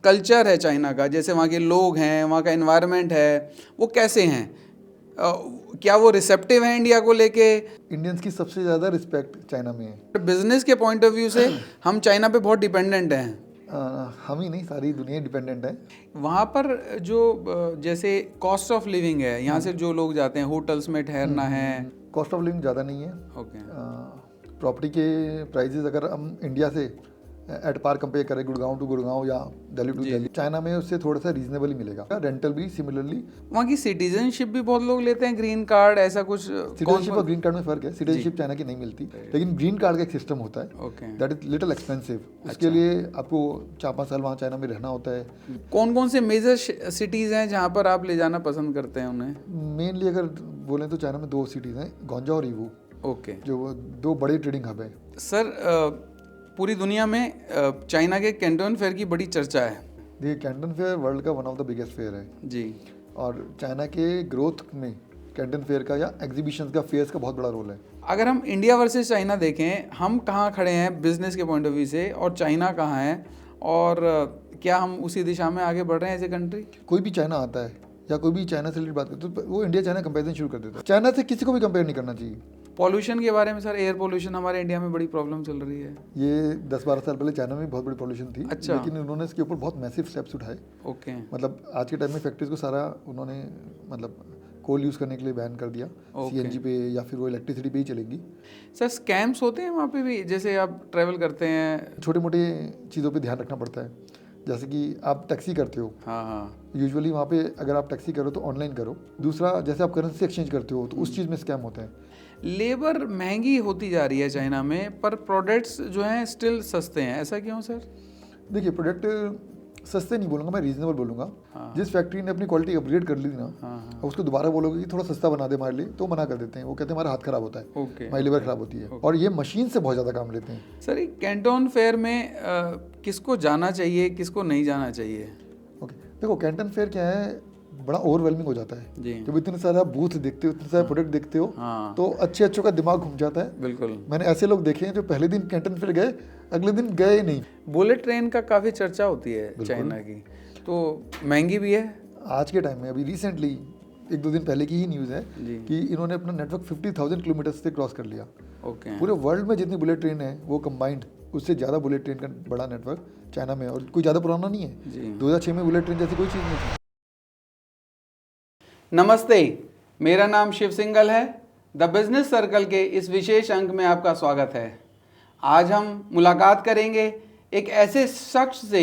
Culture है China का, जैसे वहाँ के लोग हैं, वहाँ का एनवायरनमेंट है, वो कैसे हैं? क्या वो रिसेप्टिव हैं इंडिया को लेके? इंडियंस की सबसे ज़्यादा रिस्पेक्ट चाइना में है। बिजनेस के पॉइंट ऑफ व्यू से हम चाइना पे बहुत डिपेंडेंट हैं। हम ही नहीं, सारी दुनिया डिपेंडेंट है। वहाँ पर जो जैसे कॉस्ट ऑफ लिविंग है, यहाँ से जो लोग जाते हैं होटल्स में ठहरना है। कॉस्ट ऑफ लिविंग ज़्यादा नहीं है। ओके। प्रॉपर्टी के प्राइजेस अगर हम इंडिया से एट पार कंपेयर करें, गुड़गांव टू गुड़गांव या दिल्ली टू दिल्ली, चाइना में उससे थोड़ा सा रीजनेबल ही मिलेगा। रेंटल भी सिमिलरली। वहाँ की सिटीजनशिप भी बहुत लोग लेते हैं, ग्रीन कार्ड ऐसा कुछ। सिटीजनशिप और ग्रीन कार्ड में फ़र्क है। सिटीजनशिप चाइना की नहीं मिलती, लेकिन ग्रीन कार्ड का एक सिस्टम होता है। Okay. That is little expensive. उसके लिए आपको 4-5 साल वहाँ चाइना में रहना होता है। कौन कौन से मेजर सिटीज़ हैं जहाँ पर आप ले जाना पसंद करते हैं उन्हें? मेनली अगर बोलें तो चाइना में 2 सिटीज़ हैं, गौंजा और ईवू, ओके। जो 2 बड़े ट्रेडिंग हब है। सर, पूरी दुनिया में चाइना के कैंटन फेयर की बड़ी चर्चा है। देखिए, कैंटन फेयर वर्ल्ड का one of the biggest fear है जी। और चाइना के ग्रोथ में कैंटन फेयर का या एग्जीबिशन का, फेयर्स का बहुत बड़ा रोल है। अगर हम इंडिया वर्सेस चाइना देखें, हम कहाँ खड़े हैं बिजनेस के पॉइंट ऑफ व्यू से, और चाइना कहाँ है, और क्या हम उसी दिशा में आगे बढ़ रहे हैं एज ए कंट्री? कोई भी चाइना आता है या कोई भी चाइना से रिलेटेड बात करते तो वो इंडिया चाइना कंपेरिजन शुरू कर देता है। चाइना से किसी को भी कंपेयर नहीं करना चाहिए। पॉल्यूशन के बारे में सर, एयर पॉल्यूशन हमारे इंडिया में बड़ी प्रॉब्लम चल रही है। ये 10-12 साल पहले चाइना में बहुत बड़ी पॉल्यूशन थी। अच्छा। लेकिन उन्होंने इसके ऊपर बहुत मैसिव स्टेप्स उठाए। ओके। मतलब आज के टाइम में फैक्ट्रीज को सारा उन्होंने मतलब कोल यूज़ करने के लिए बैन कर दिया। सीएनजी पे या फिर वो इलेक्ट्रिसिटी पे ही चलेगी। सर, स्कैम्स होते हैं वहाँ पे भी? जैसे आप ट्रैवल करते हैं, छोटे मोटे चीज़ों पे ध्यान रखना पड़ता है। जैसे कि आप टैक्सी करते हो, हाँ हाँ, यूजुअली वहाँ पे अगर आप टैक्सी करो तो ऑनलाइन करो। दूसरा, जैसे आप करेंसी एक्सचेंज करते हो तो उस चीज़ में स्कैम होते हैं। लेबर महंगी होती जा रही है चाइना में, पर प्रोडक्ट्स जो हैं स्टिल सस्ते हैं, ऐसा क्यों सर? देखिए, प्रोडक्ट सस्ते नहीं बोलूँगा मैं, रीजनेबल बोलूँगा। हाँ। जिस फैक्ट्री ने अपनी क्वालिटी अपग्रेड कर ली थी ना, हाँ। अब उसको दोबारा बोलोगे कि थोड़ा सस्ता बना दे हमारे लिए, तो मना कर देते हैं। वो कहते हैं हमारा हाथ खराब होता है, ओके। हमारी लेबर खराब होती है, और ये मशीन से बहुत ज़्यादा काम लेते हैं। सर, ये कैंटन फेयर में किसको जाना चाहिए, किसको नहीं जाना चाहिए? ओके, देखो, कैंटन फेयर क्या है, बड़ा ओवरवेलमिंग हो जाता है जी। जब इतने सारा बूथ देखते हो, इतने सारे प्रोडक्ट देखते हो, हाँ। तो अच्छे अच्छों का दिमाग घूम जाता है। बिल्कुल। मैंने ऐसे लोग देखे हैं जो पहले दिन कैंटन फेयर गए, अगले दिन गए नहीं। बुलेट ट्रेन का काफ़ी चर्चा होती है चाइना की, तो महंगी भी है। आज के टाइम में, अभी रिसेंटली 1-2 दिन पहले की ही न्यूज़ है जी। कि इन्होंने अपना नेटवर्क 50,000 किलोमीटर से क्रॉस कर लिया। ओके। पूरे वर्ल्ड में जितनी बुलेट ट्रेन है वो कंबाइंड, उससे ज़्यादा बुलेट ट्रेन का बड़ा नेटवर्क चाइना में है, और कोई ज़्यादा पुराना नहीं है। जी। 2006 में बुलेट ट्रेन जैसी कोई चीज़ नहीं थी। नमस्ते, मेरा नाम शिव सिंगल है। द बिजनेस सर्कल के इस विशेष अंक में आपका स्वागत है। आज हम मुलाकात करेंगे एक ऐसे शख्स से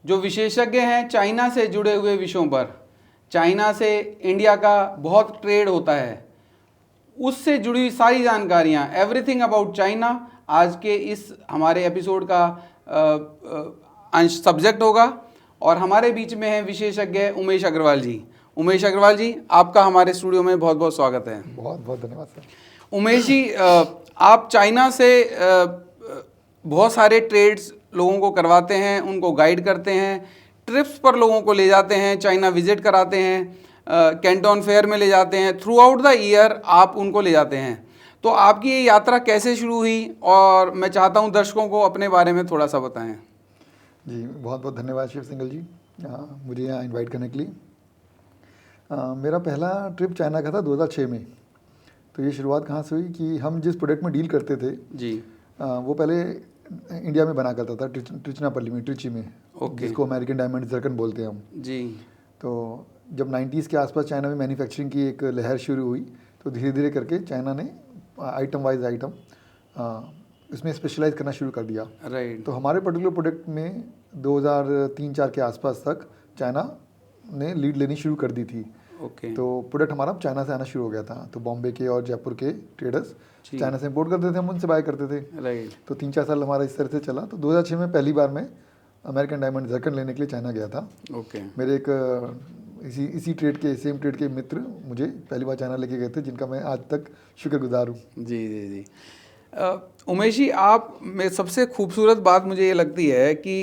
जो विशेषज्ञ हैं चाइना से जुड़े हुए विषयों पर। चाइना से इंडिया का बहुत ट्रेड होता है, उससे जुड़ी हुई सारी जानकारियाँ, एवरीथिंग अबाउट चाइना आज के इस हमारे एपिसोड का अंश सब्जेक्ट होगा। और हमारे बीच में है विशेषज्ञ उमेश अग्रवाल जी। उमेश अग्रवाल जी, आपका हमारे स्टूडियो में बहुत बहुत स्वागत है। बहुत बहुत धन्यवाद सर। उमेश जी, आप चाइना से बहुत सारे ट्रेड्स लोगों को करवाते हैं, उनको गाइड करते हैं, ट्रिप्स पर लोगों को ले जाते हैं, चाइना विजिट कराते हैं, कैंटन फेयर में ले जाते हैं, थ्रू आउट द ईयर आप उनको ले जाते हैं। तो आपकी ये यात्रा कैसे शुरू हुई, और मैं चाहता हूँ दर्शकों को अपने बारे में थोड़ा सा बताएं। जी, बहुत बहुत धन्यवाद शिव सिंगल जी, मुझे यहाँ इनवाइट करने के लिए। मेरा पहला ट्रिप चाइना का था 2006 में। तो ये शुरुआत कहाँ से हुई कि हम जिस प्रोडक्ट में डील करते थे जी, वो पहले इंडिया में बना करता था, ट्रिचनापल्ली में, ट्रिची में, जिसको अमेरिकन डायमंड जर्कन बोलते हैं हम जी। तो जब 90s के आसपास चाइना में मैन्युफैक्चरिंग की एक लहर शुरू हुई, तो धीरे धीरे करके चाइना ने आइटम वाइज आइटम इसमें स्पेशलाइज करना शुरू कर दिया। राइट। तो हमारे पर्टिकुलर प्रोडक्ट में 2003-04 के आसपास तक चाइना ने लीड लेनी शुरू कर दी थी। ओके। तो प्रोडक्ट हमारा चाइना से आना शुरू हो गया था। तो बॉम्बे के और जयपुर के ट्रेडर्स चाइना से इंपोर्ट करते थे, हम उनसे बाय करते थे। राइट। तो 3-4 साल हमारा इस तरह से चला। तो 2006 में पहली बार मैं अमेरिकन डायमंड जर्कन लेने के लिए चाइना गया था। ओके। मेरे एक इसी ट्रेड के, सेम ट्रेड के मित्र मुझे पहली बार चाइना लेके गए थे, जिनका मैं आज तक शुक्रगुजार हूँ। जी जी जी। उमेश जी, आप में सबसे खूबसूरत बात मुझे ये लगती है कि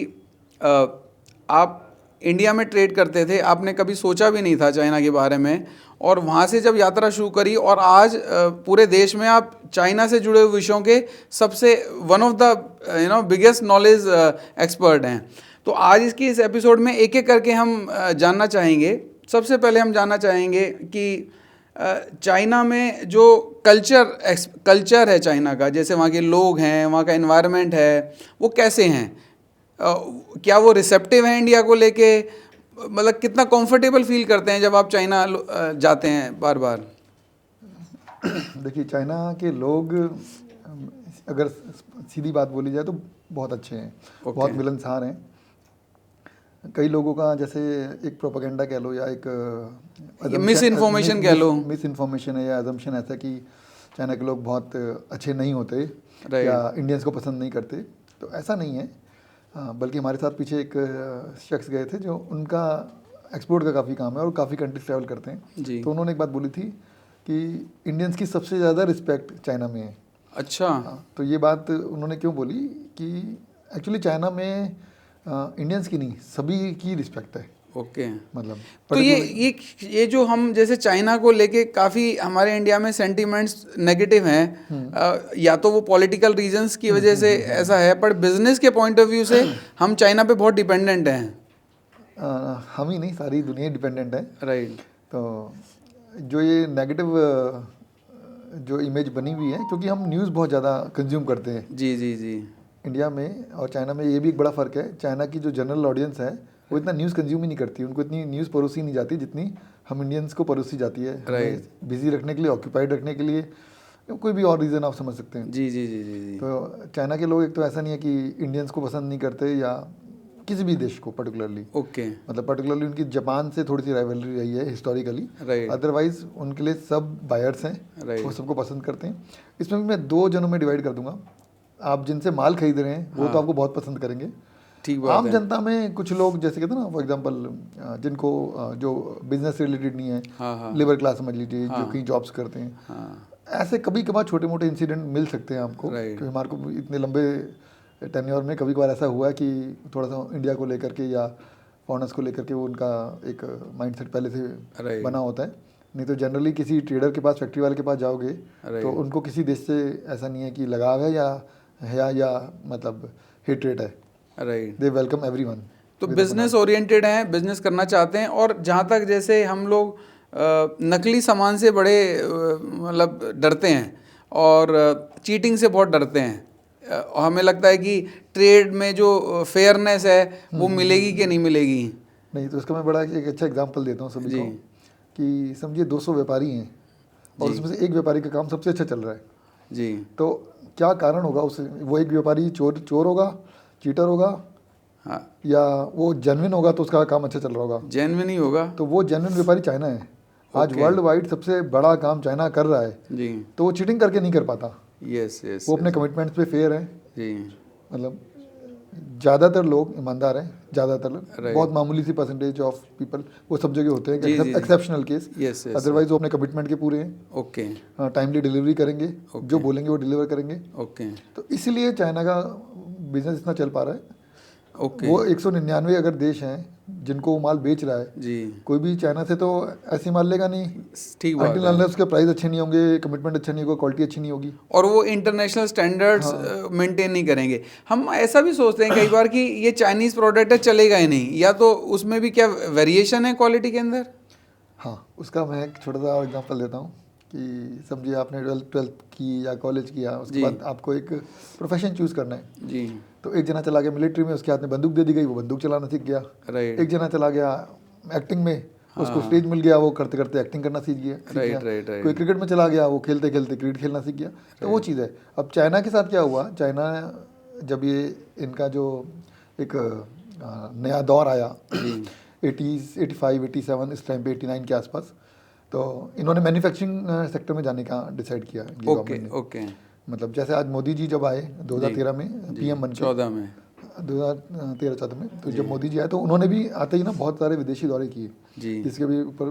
आप इंडिया में ट्रेड करते थे, आपने कभी सोचा भी नहीं था चाइना के बारे में, और वहाँ से जब यात्रा शुरू करी, और आज पूरे देश में आप चाइना से जुड़े हुए विषयों के सबसे one of the biggest knowledge expert हैं। तो तो आज इसकी इस एपिसोड में एक एक करके हम जानना चाहेंगे। सबसे पहले हम जानना चाहेंगे कि चाइना में जो कल्चर है चाइना का, जैसे वहाँ के लोग हैं, वहाँ का एनवायरनमेंट है, वो कैसे हैं? क्या वो रिसेप्टिव हैं इंडिया को लेके? मतलब कितना कंफर्टेबल फील करते हैं जब आप चाइना जाते हैं बार बार? देखिए, चाइना के लोग अगर सीधी बात बोली जाए तो बहुत अच्छे हैं, बहुत मिलनसार हैं। कई लोगों का जैसे एक प्रोपेगेंडा कह लो या एक मिस इन्फॉर्मेशन कह लो, मिस इन्फॉर्मेशन है या अजम्पशन ऐसा कि चाइना के लोग बहुत अच्छे नहीं होते Right. या इंडियंस को पसंद नहीं करते, तो ऐसा नहीं है। बल्कि हमारे साथ पीछे एक शख्स गए थे जो उनका एक्सपोर्ट का काफ़ी काम है और काफ़ी कंट्रीज ट्रैवल करते हैं जी। तो उन्होंने एक बात बोली थी कि इंडियंस की सबसे ज़्यादा रिस्पेक्ट चाइना में है। अच्छा। तो ये बात उन्होंने क्यों बोली कि एक्चुअली चाइना में इंडियंस की नहीं, सभी की रिस्पेक्ट है। ओके। मतलब तो ये जो हम जैसे चाइना को लेके काफ़ी हमारे इंडिया में सेंटिमेंट्स नेगेटिव हैं, या तो वो पॉलिटिकल रीजंस की वजह से ऐसा है, पर बिजनेस के पॉइंट ऑफ व्यू से हम चाइना पे बहुत डिपेंडेंट हैं। हम ही नहीं, सारी दुनिया डिपेंडेंट है। राइट। तो जो ये नेगेटिव जो इमेज बनी हुई है, क्योंकि हम न्यूज़ बहुत ज़्यादा कंज्यूम करते हैं जी जी जी। इंडिया में और चाइना में, ये भी एक बड़ा फ़र्क है। चाइना की जो जनरल ऑडियंस है वो इतना न्यूज़ कंज्यूम ही नहीं करती, उनको इतनी न्यूज़ परोसी नहीं जाती जितनी हम इंडियंस को परोसी जाती है। Right. बिजी रखने के लिए, ऑक्यूपाइड रखने के लिए, कोई भी और रीज़न आप समझ सकते हैं। जी जी जी जी जी। तो चाइना के लोग एक तो ऐसा नहीं है कि इंडियंस को पसंद नहीं करते या किसी भी देश को पर्टिकुलरली, ओके। मतलब पर्टिकुलरली उनकी जापान से थोड़ी सी राइवलरी रही है हिस्टोरिकली। राइट। अदरवाइज उनके लिए सब बायर्स हैं, Right. वो सबको पसंद करते हैं। इसमें भी मैं दो जनों में डिवाइड कर दूंगा। आप जिनसे माल खरीद रहे हैं वो तो आपको बहुत पसंद करेंगे। ठीक बात आम है। जनता में कुछ लोग जैसे कहते हैं ना, फॉर एग्जांपल जिनको जो बिजनेस रिलेटेड नहीं है, हाँ हाँ लेबर क्लास समझ लीजिए, जो कहीं जॉब्स करते हैं, हाँ। ऐसे कभी कभार छोटे मोटे इंसिडेंट मिल सकते हैं आपको। Right. क्योंकि हमारे को इतने लंबे टेन्योर में कभी कभार ऐसा हुआ है कि थोड़ा सा इंडिया को लेकर के या फॉरेनर्स को लेकर के वो उनका एक माइंडसेट पहले से Right. बना होता है। नहीं तो जनरली किसी ट्रेडर के पास, फैक्ट्री वाले के पास जाओगे Right. तो उनको किसी देश से ऐसा नहीं है कि लगाव है या मतलब हेट्रेट है। राइट। दे वेलकम एवरीवन। तो बिजनेस ओरिएंटेड हैं, बिजनेस करना चाहते हैं। और जहाँ तक जैसे हम लोग नकली सामान से बड़े मतलब डरते हैं और चीटिंग से बहुत डरते हैं। हमें लगता है कि ट्रेड में जो फेयरनेस है वो मिलेगी कि नहीं मिलेगी। नहीं, तो इसका मैं बड़ा एक अच्छा एग्जांपल देता हूँ सभी को कि समझिए 200 व्यापारी हैं और उसमें से एक व्यापारी का काम सबसे अच्छा चल रहा है जी। तो क्या कारण होगा उसे? वो एक व्यापारी चोर होगा, चीटर होगा, हाँ, या वो जेन्युइन होगा तो उसका काम अच्छा चल रहा होगा? जेन्युइन ही होगा। तो वो जेन्युइन व्यापारी चाइना है। आज Okay. वर्ल्ड वाइड सबसे बड़ा काम चाइना कर रहा है, जी। तो वो चीटिंग करके नहीं कर पाता। Yes yes. वो अपने कमिटमेंट्स पे फेयर है। जी। मतलब ज़्यादातर लोग ईमानदार हैं, ज़्यादातर लोग, Right. बहुत मामूली सी परसेंटेज ऑफ पीपल वो सब जगह होते हैं, जी, जी, जी। Exceptional case. Yes yes. Otherwise वो अपने कमिटमेंट के पूरे हैं, ओके टाइमली डिलीवरी करेंगे, Okay. जो बोलेंगे वो डिलीवर करेंगे। ओके तो इसलिए चाइना का बिजनेस इतना चल पा रहा है। ओके। वो 199 अगर देश हैं जिनको वो माल बेच रहा है, जी। कोई भी चाइना से तो ऐसी माल लेगा नहीं। ठीक बात Until है। unless उसके प्राइस अच्छे नहीं होंगे, कमिटमेंट अच्छा नहीं होगा, क्वालिटी अच्छी नहीं होगी। और वो इंटरनेशनल स्टैंडर्ड्स मेंटेन नहीं करेंगे। हम ऐसा भी सोचते हैं कई बार कि ये चाइनीज़ प्रोडक्ट है, चलेगा ही नहीं, या तो उसमें भी क्या वेरिएशन है क्वालिटी के अंदर। हाँ, उसका मैं एक छोटा सा एग्जांपल देता हूँ कि समझिए आपने 12th की या कॉलेज किया, उसके जी। बाद आपको एक प्रोफेशन चूज़ करना है। जी। तो एक जना चला गया मिलिट्री में, उसके हाथ में बंदूक दे दी गई, वो बंदूक चलाना सीख गया। राइट एक जना चला गया एक्टिंग में, उसको स्टेज मिल गया, वो करते करते एक्टिंग करना सीख गया। Right right right. कोई क्रिकेट में चला गया, वो खेलते खेलते क्रिकेट खेलना सीख गया। तो वो चीज़ है। अब चाइना के साथ क्या हुआ, चाइना जब ये इनका जो एक नया दौर आया 80s 85 87 इस टाइम पे 89 के आसपास, तो इन्होंने मैन्युफैक्चरिंग सेक्टर में जाने का डिसाइड किया ये ओके गवर्नमेंट ने। ओके। मतलब जैसे आज मोदी जी जब आए 2013 में पीएम बन के, 14 में 2013-14 में, तो जब मोदी जी आए तो उन्होंने भी आते ही ना बहुत सारे विदेशी दौरे किए, जी। जिसके भी ऊपर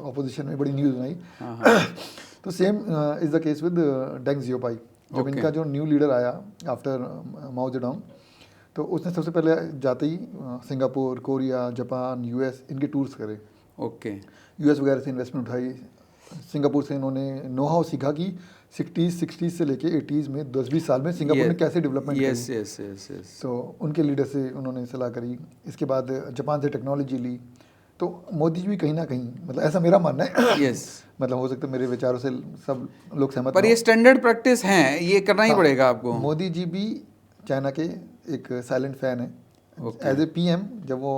अपोजिशन में बड़ी न्यूज़ बनाई। हाँ तो same is the case with Deng जियोपाई। जब इनका जो न्यू लीडर आया आफ्टर माओ जेडोंग, तो उसने सबसे पहले जाते ही सिंगापुर, कोरिया, जापान, यूएस इनके टूर्स करे। ओके। यूएस वगैरह से इन्वेस्टमेंट उठाई, सिंगापुर से इन्होंने नो हाउ सीखा कि 60s से लेके 80s में 10-20 साल में सिंगापुर ने कैसे डेवलपमेंट करी। Yes yes yes yes. तो उनके लीडर से उन्होंने सलाह करी। इसके बाद जापान से टेक्नोलॉजी ली। तो मोदी जी भी कहीं ना कहीं, मतलब ऐसा मेरा मानना है, यस, मतलब हो सकता है मेरे विचारों से सब लोग सहमत पर ना ये हो। स्टैंडर्ड प्रैक्टिस है, ये करना ही हाँ, पड़ेगा आपको। मोदी जी भी चाइना के एक साइलेंट फैन है। Okay. एज ए पीएम जब वो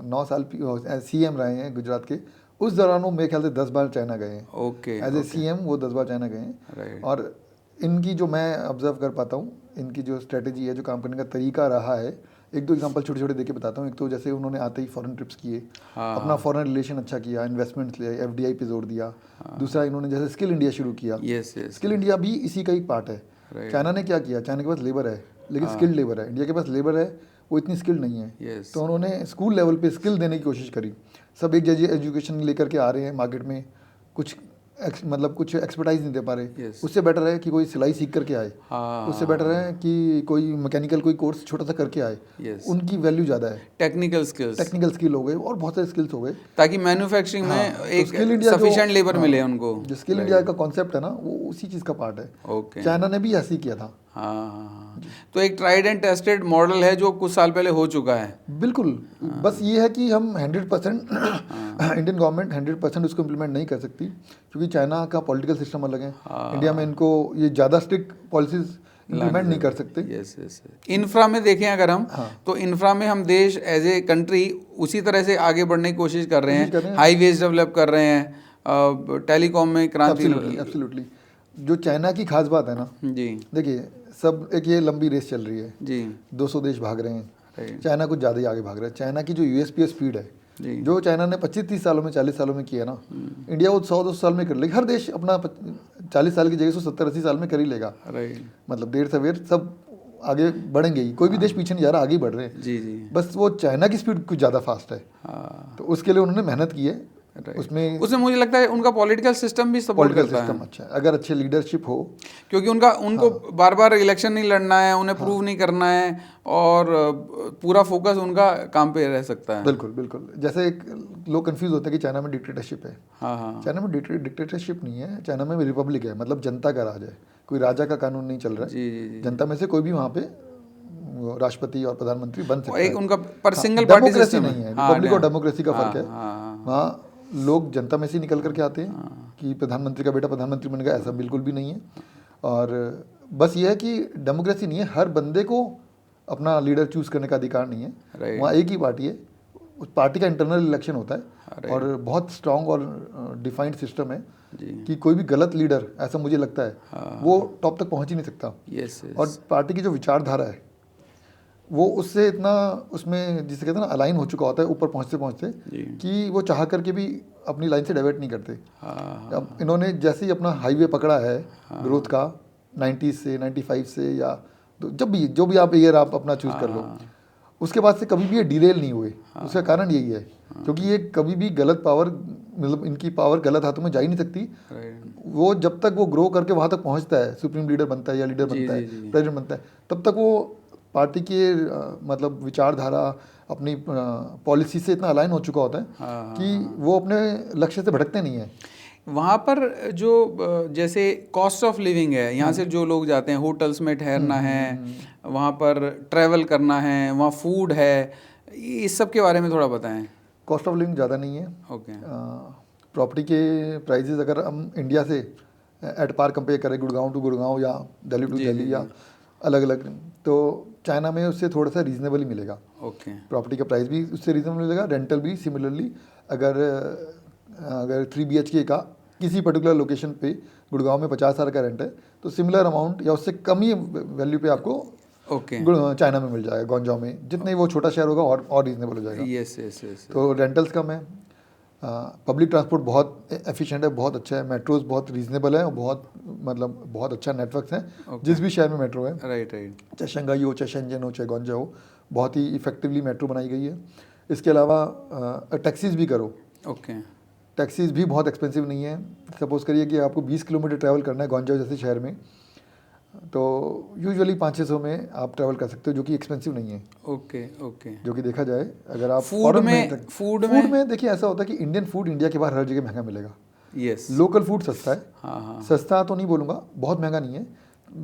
9 साल सीएम रहे हैं गुजरात के, उस दौरान वो मेरे ख्याल से 10 बार चाइना गए हैं। ओके एज ए सीएम वो 10 बार चाइना गए हैं। राइट। और इनकी जो मैं ऑब्जर्व कर पाता हूँ, इनकी जो स्ट्रेटेजी है, जो काम करने का तरीका रहा है, एक दो एग्जांपल छोटे छोटे देके बताता हूँ। एक तो जैसे उन्होंने आते ही फॉरेन ट्रिप्स किए, हाँ। अपना फॉरेन रिलेशन अच्छा किया, इन्वेस्टमेंट्स ले, एफडीआई पे जोर दिया। दूसरा, इन्होंने जैसे स्किल इंडिया शुरू किया। Yes yes. स्किल इंडिया भी इसी का एक पार्ट है। Right. चाइना ने क्या किया, चाइना के पास लेबर है लेकिन स्किल्ड लेबर है। इंडिया के पास लेबर है, वो इतनी स्किल्ड नहीं है। Yes. तो उन्होंने स्कूल लेवल पे स्किल देने की कोशिश करी। सब एक जैसी एजुकेशन लेकर के आ रहे हैं मार्केट में, कुछ मतलब कुछ एक्सपर्टाइज नहीं दे पा रहे। Yes. उससे बेटर है कि कोई सिलाई सीख करके आए। हाँ। उससे बेटर है कि कोई मैकेनिकल कोई कोर्स छोटा सा करके आए। Yes. उनकी वैल्यू ज़्यादा है। टेक्निकल स्किल्स, टेक्निकल स्किल हो गए और बहुत सारे स्किल्स हो गए, ताकि मैन्युफैक्चरिंग में तो एक स्किल इंडिया सफिशिएंट लेबर मिले उनको। जो स्किल इंडिया का कॉन्सेप्ट है ना, वो उसी चीज़ का पार्ट है। ओके। चाइना ने भी ऐसे ही किया था। हाँ हाँ, तो एक ट्राइड एंड टेस्टेड मॉडल है जो कुछ साल पहले हो चुका है। बिल्कुल। बस ये है कि हम 100% इंडियन गवर्नमेंट 100% उसको इम्प्लीमेंट नहीं कर सकती, क्योंकि चाइना का पॉलिटिकल सिस्टम अलग है। इंडिया में इनको ये ज़्यादा स्ट्रिक्ट पॉलिसीज इम्प्लीमेंट नहीं कर सकते। Yes yes. इंफ्रा में देखें अगर हम, तो इंफ्रा में हम देश एज ए कंट्री उसी तरह से आगे बढ़ने की कोशिश कर रहे हैं। हाईवेज डेवलप कर रहे हैं, टेलीकॉम में क्रांति। एब्सोल्युटली। जो चाइना की खास बात है ना, जी देखिए, सब एक ये लंबी रेस चल रही है जी 200 देश भाग रहे हैं, राइट चाइना कुछ ज़्यादा ही आगे भाग रहा है। चाइना की जो यूएसपी स्पीड है, जी जो चाइना ने 25-30 सालों में 40 सालों में किया ना, इंडिया वो 100-200 साल में कर लेगी। हर देश अपना 40 साल की जगह 170-80 साल में कर ही लेगा। राइट मतलब देर सवेर सब आगे बढ़ेंगे ही, कोई भी देश पीछे नहीं जा रहा, आगे ही बढ़ रहे हैं। जी जी। बस वो चाइना की स्पीड कुछ ज़्यादा फास्ट है, हाँ तो उसके लिए उन्होंने मेहनत की है। उसमें मुझे लगता है उनका पॉलिटिकल सिस्टम भी सपोर्ट पॉलिटिकल करता है, सिस्टम अच्छा है, अगर अच्छे लीडरशिप हो, क्योंकि उनको बार बार इलेक्शन नहीं लड़ना है, उन्हें प्रूव नहीं करना है, और पूरा फोकस उनका काम पे रह सकता है। बिल्कुल बिल्कुल। जैसे एक लोग कंफ्यूज होते हैं कि चाइना में डिक्टेटरशिप है। हाँ हाँ। चाइना में डिक्टेटरशिप नहीं है, चाइना में रिपब्लिक है, मतलब जनता का राज है। कोई राजा का कानून नहीं चल रहा है। जी जी जी। जनता में से कोई भी वहाँ पे राष्ट्रपति और प्रधानमंत्री बन सकता एक है। उनका पर सिंगल पार्टी डेमोक्रेसी सिस्टम नहीं है, रिपब्लिक और डेमोक्रेसी का फर्क है। हाँ वहाँ लोग जनता में से ही निकल करके आते हैं कि प्रधानमंत्री का बेटा प्रधानमंत्री बनेगा, ऐसा बिल्कुल भी नहीं है। और बस ये है कि डेमोक्रेसी नहीं है, हर बंदे को अपना लीडर चूज करने का अधिकार नहीं है। राइट। वहाँ एक ही पार्टी है, उस पार्टी का इंटरनल इलेक्शन होता है, और बहुत स्ट्रांग और डिफाइंड सिस्टम है कि कोई भी गलत लीडर, ऐसा मुझे लगता है, वो टॉप तक पहुँच ही नहीं सकता। Yes yes. और पार्टी की जो विचारधारा है, वो उससे इतना उसमें जिसे कहते हैं ना अलाइन हो चुका होता है ऊपर पहुँचते पहुँचते, कि वो चाह करके भी अपनी लाइन से डाइवर्ट नहीं करते। अब इन्होंने जैसे ही अपना हाईवे पकड़ा है ग्रोथ का 90 से 95 से, या तो जब भी जो भी आप ईयर आप अपना चूज कर लो, उसके बाद से कभी भी ये डिरेल नहीं हुए। उसका कारण यही है, क्योंकि ये कभी भी गलत पावर, मतलब इनकी पावर गलत हाथों में जा ही नहीं सकती। वो जब तक वो ग्रो करके वहाँ तक पहुँचता है, सुप्रीम लीडर बनता है या लीडर बनता है, प्रेसिडेंट बनता है, तब तक वो पार्टी के मतलब विचारधारा अपनी पॉलिसी से इतना अलाइन हो चुका होता है कि वो अपने लक्ष्य से भटकते नहीं है। वहाँ पर जो जैसे कॉस्ट ऑफ लिविंग है, यहाँ से जो लोग जाते हैं होटल्स में ठहरना है, वहाँ पर ट्रैवल करना है, वहाँ फूड है, इस सब के बारे में थोड़ा बताएं। कॉस्ट ऑफ लिविंग ज़्यादा नहीं है। ओके। प्रॉपर्टी के प्राइजेस अगर हम इंडिया से एट पार कंपेयर करें, गुड़गांव टू गुड़गांव या दिल्ली टू दिल्ली या अलग अलग, तो चाइना में उससे थोड़ा सा रीजनेबल ही मिलेगा। ओके। प्रॉपर्टी का प्राइस भी उससे रीजनेबल मिलेगा, रेंटल भी सिमिलरली। अगर 3 BHK का किसी पर्टिकुलर लोकेशन पे गुड़गांव में 50,000 का रेंट है, तो सिमिलर अमाउंट या उससे कम ही वैल्यू पे आपको चाइना में मिल जाएगा, गौंजाओ में। जितने वो छोटा शहर होगा और रीजनेबल हो जाएगा। Yes yes yes. तो रेंटल्स कम है, पब्लिक ट्रांसपोर्ट बहुत एफिशिएंट है, बहुत अच्छा है, मेट्रोज बहुत रीजनेबल है, और बहुत मतलब बहुत अच्छा नेटवर्क है। जिस भी शहर में मेट्रो है, राइट राइट, चाहे शंघाई हो, चाहे शेंजन हो, चाहे गौंजाओ हो, बहुत ही इफेक्टिवली मेट्रो बनाई गई है। इसके अलावा टैक्सीज भी करो। ओके। टैक्सीज भी बहुत एक्सपेंसिव नहीं है। सपोज करिए कि आपको 20 किलोमीटर ट्रैवल करना है गौंजाओ जैसे शहर में, तो यूजुअली 500-600 में आप ट्रैवल कर सकते हो, जो कि एक्सपेंसिव नहीं है। Okay okay. जो कि देखा जाए, अगर आप फूड में देखिए ऐसा होता है कि इंडियन फूड इंडिया के बाहर हर जगह महंगा मिलेगा। यस। लोकल फूड सस्ता है। हाँ हाँ सस्ता तो नहीं बोलूँगा, बहुत महंगा नहीं है।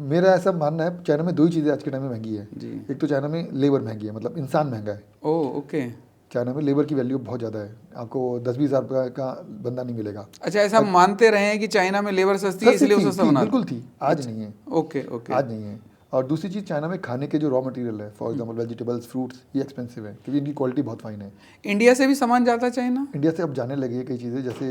मेरा ऐसा मानना है चाइना में दो ही चीज़ें आज के टाइम में महंगी है। जी। एक तो चाइना में लेबर महंगी है, मतलब इंसान महंगा है। Oh okay. चाइना में लेबर की वैल्यू बहुत ज़्यादा है, आपको 10-20 हज़ार रुपये का बंदा नहीं मिलेगा। अच्छा, ऐसा हम मानते रहे हैं कि चाइना में लेबर सस्ती है इसलिए वो सस्ता बना बिल्कुल थी, आज नहीं है। Okay okay. आज नहीं है। और दूसरी चीज़, चाइना में खाने के जो रॉ मटेरियल है, फॉर एग्जांपल वेजिटेबल्स, फ्रूट्स, ये एक्सपेंसिव है क्योंकि इनकी क्वालिटी बहुत फाइन है। इंडिया से भी सामान जाता है चाइना? इंडिया से अब जाने लगी है कई चीज़ें, जैसे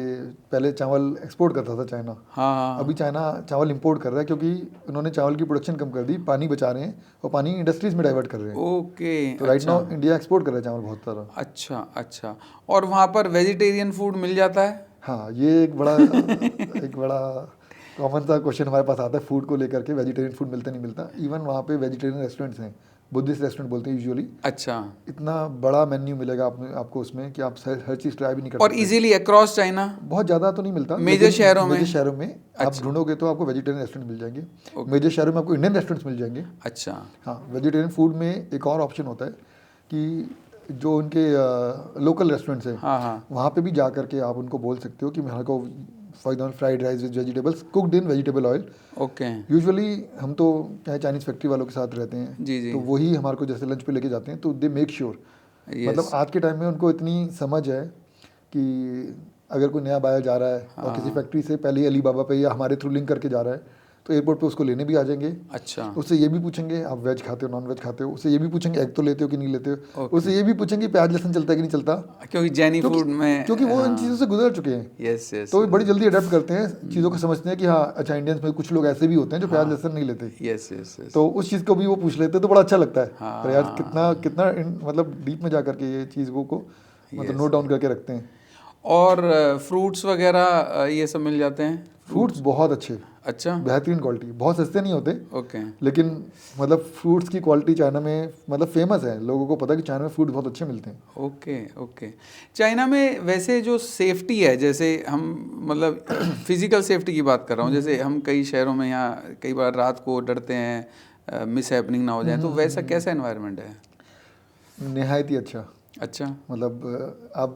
पहले चावल एक्सपोर्ट करता था चाइना, हाँ हाँ अभी चाइना चावल इंपोर्ट कर रहा है क्योंकि उन्होंने चावल की प्रोडक्शन कम कर दी, पानी बचा रहे हैं और पानी इंडस्ट्रीज में डाइवर्ट कर रहे हैं। ओके। तो राइट नाउ इंडिया एक्सपोर्ट कर रहा है चावल बहुत सारा। अच्छा अच्छा। और वहाँ पर वेजिटेरियन फूड मिल जाता है? हाँ, ये एक बड़ा कॉमन सा क्वेश्चन हमारे पास आता है फूड को लेकर के, वेजिटेरियन फूड मिलता नहीं मिलता। इवन वहाँ पे वेजिटेरियन रेस्टोरेंट्स हैं, बुद्धिस्ट रेस्टोरेंट बोलते हैं यूजुअली। अच्छा। इतना बड़ा मेन्यू मिलेगा आपको उसमें कि आप हर चीज़ ट्राई भी नहीं कर और सकते। Easily across China? बहुत ज़्यादा तो नहीं मिलता, मेजर शहरों में? मेजर शहरों में आप ढूंढोगे तो आपको वेजिटेरियन रेस्टोरेंट मिल जाएंगे। मेजर शहरों में आपको इंडियन रेस्टोरेंट्स मिल जाएंगे। अच्छा। हाँ, वेजिटेरियन फूड में एक और ऑप्शन होता है कि जो उनके लोकल रेस्टोरेंट्स हैं, हाँ हाँ वहाँ पे भी जा करके आप उनको बोल सकते हो कि मेरे को for example fried rice with vegetables cooked in vegetable oil. Okay. Usually हम तो क्या चाइनीज़ फैक्ट्री वालों के साथ रहते हैं, जी जी। तो वही हमारे को जैसे लंच पे लेके जाते हैं, तो दे मेक श्योर, मतलब आज के टाइम में उनको इतनी समझ है कि अगर कोई नया बायर जा रहा है और किसी फैक्ट्री से पहले ही अलीबाबा पे या हमारे थ्रू लिंक करके जा रहा है, तो एयरपोर्ट पे उसको लेने भी आ जाएंगे। अच्छा। उससे ये भी पूछेंगे आप वेज खाते हो नॉन वेज खाते हो, उससे ये भी पूछेंगे एग तो लेते हो कि नहीं लेते हो, Okay. उससे ये भी पूछेंगे प्याज लहसुन चलता है कि नहीं चलता, क्योंकि जैनी फूड में क्योंकि वो इन चीज़ों से गुजर चुके हैं। Yes yes. तो वो बड़ी जल्दी अडेप्ट करते हैं चीज़ों को, समझते हैं कि हाँ अच्छा इंडियंस में कुछ लोग ऐसे भी होते हैं जो प्याज लहसुन नहीं लेते। Yes yes yes. तो उस चीज़ को भी वो पूछ लेते हैं, तो बड़ा अच्छा लगता है। हाँ। पर यार कितना मतलब डीप में जा करके ये चीज़ों को मतलब नोट डाउन करके रखते हैं। और फ्रूट्स वगैरह ये सब मिल जाते हैं? फ्रूट्स बहुत अच्छे, अच्छा। बेहतरीन क्वालिटी, बहुत सस्ते नहीं होते ओके। लेकिन मतलब फ्रूट्स की क्वालिटी चाइना में मतलब फेमस है, लोगों को पता है कि चाइना में फ्रूट बहुत अच्छे मिलते हैं। Okay okay. चाइना में वैसे जो सेफ्टी है, जैसे हम मतलब फिजिकल सेफ्टी की बात कर रहा हूँ, जैसे हम कई शहरों में यहाँ कई बार रात को डरते हैं मिस हैपनिंग ना हो जाए, तो वैसा कैसा एनवायरनमेंट है? नहायत ही अच्छा। अच्छा। मतलब आप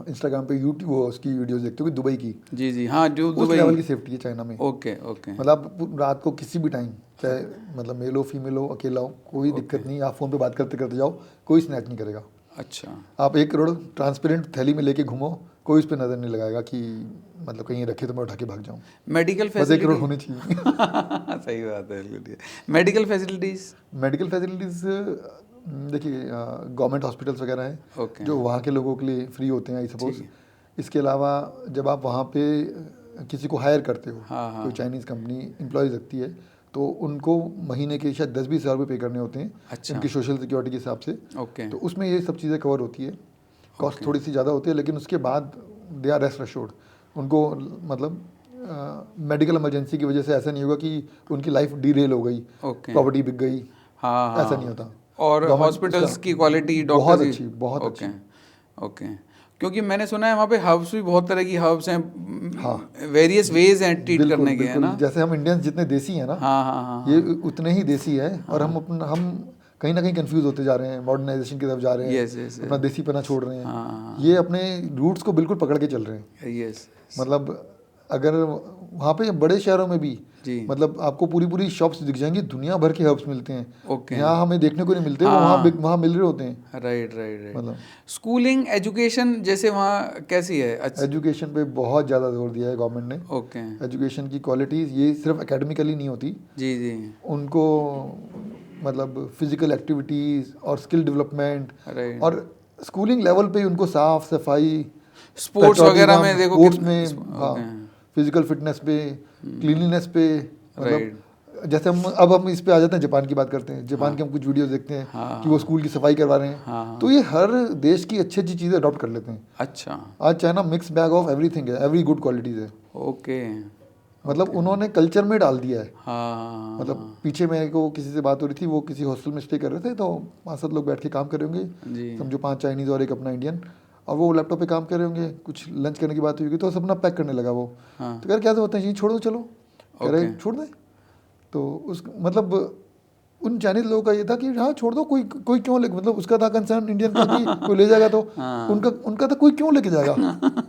इंस्टाग्राम पे यूट्यूब उसकी वीडियोस देखते हो कि दुबई की, जी जी हाँ, जो उस दुबई। लेवल की सेफ्टी है चाइना में। Okay okay. मतलब आप रात को किसी भी टाइम, चाहे मतलब मेल हो फीमेल हो, अकेला हो, कोई दिक्कत नहीं, आप फ़ोन पे बात करते करते जाओ, कोई स्नैच नहीं करेगा। अच्छा। आप 1 करोड़ ट्रांसपेरेंट थैली में लेके घूमो, कोई उस पर नज़र नहीं लगाएगा कि मतलब कहीं रखे तो मैं उठा के भाग जाऊँ। मेडिकल बस 1 फैसिलिटी करोड़ होने चाहिए। सही बात है, बिल्कुल। Medical facilities? मेडिकल फैसिलिटीज़ देखिए गवर्नमेंट हॉस्पिटल्स वगैरह हैं ओके। जो वहाँ के लोगों के लिए फ्री होते हैं आई सपोज। इसके अलावा जब आप वहाँ पे किसी को हायर करते हो, हाँ कोई चाइनीज़ कंपनी एम्प्लॉयज़ रखती है, तो उनको महीने के शायद 10-20 हज़ार रुपये पे करने होते हैं। अच्छा। इनकी सोशल सिक्योरिटी के हिसाब से। ओके। तो उसमें ये सब चीज़ें कवर होती है। कॉस्ट थोड़ी सी ज़्यादा होती है, लेकिन उसके बाद दे आर रेस्ट अश्योर्ड। उनको मतलब मेडिकल इमरजेंसी की वजह से ऐसा नहीं होगा कि उनकी लाइफ डीरेल हो गई, ओके। प्रॉपर्टी बिक गई, हाँ हाँ। ऐसा नहीं होता। और Government हॉस्पिटल्स उसका की क्वालिटी, बहुत डॉक्टर्स अच्छी, बहुत ओके अच्छी। ओके। क्योंकि मैंने सुना है वहाँ पे हर्ब्स भी बहुत तरह की हर्ब्स हैं, हाँ। वेरियस वेज हैं ट्रीट बिल्कुल करने के, है बिल्कुल, ना? जैसे हम इंडियंस जितने देसी हैं ना, हाँ हाँ हाँ ये हाँ। उतने ही देसी है। और हम कहीं ना कहीं कंफ्यूज होते जा रहे हैं, मॉडर्नाइजेशन की तरफ जा रहे हैं, यस यस अपना देसीपना छोड़ रहे हैं। हाँ ये अपने रूट्स को बिल्कुल पकड़ के चल रहे हैं। यस। मतलब अगर वहाँ पे बड़े शहरों में भी जी। मतलब आपको पूरी पूरी शॉप्स दिख जाएंगी, दुनिया भर के हर्ब्स मिलते हैं। ओके। यहाँ हमें देखने को नहीं मिलते, वो हाँ। वहाँ मिल रहे होते हैं। Right right right. मतलब स्कूलिंग एजुकेशन जैसे वहाँ कैसी है? अच्छा। एजुकेशन पे बहुत ज़्यादा जोर दिया है गवर्नमेंट ने। ओके। एजुकेशन की क्वालिटीज़ ये सिर्फ एकेडमिकली नहीं होती, जी जी। उनको मतलब फिजिकल एक्टिविटीज़ और स्किल डेवलपमेंट राइट। और स्कूलिंग लेवल पे ही उनको साफ सफाई, स्पोर्ट्स वगैरह में देखो स्पोर्ट्स कितना- में, हाँ, ओके। फिजिकल फिटनेस पे, क्लीनलीनेस पे, राइट। मतलब जैसे हम इस पे आ जाते हैं, जापान की बात करते हैं। जापान के हम कुछ वीडियोस देखते हैं हाँ। कि वो स्कूल की सफाई करवा रहे हैं। हाँ। तो ये हर देश की अच्छी अच्छी चीज़ें अडॉप्ट कर लेते हैं। अच्छा। आज China mix bag of everything है, एवरी गुड क्वालिटीज़ है। ओके। मतलब उन्होंने कल्चर में डाल दिया है। हाँ। मतलब पीछे मेरे को किसी से बात हो रही थी, वो किसी हॉस्टल में स्टे कर रहे थे, तो 5-7 लोग बैठ के काम कर रहे होंगे, जी। समझो 5 चाइनीज़ और एक अपना इंडियन, और वो लैपटॉप पे काम कर रहे होंगे। कुछ लंच करने की बात हुई होगी, तो सब अपना पैक करने लगा वो। हाँ। तो कह रहे क्या होता है, ये छोड़ दो, चलो कह रहे ओके। छोड़ दें। तो उस मतलब उन चाइनीज लोगों का ये था कि हाँ छोड़ दो, कोई कोई क्यों ले, मतलब उसका था कंसर्न इंडियन का कि कोई ले जाएगा तो उनका था कोई क्यों लेके जाएगा,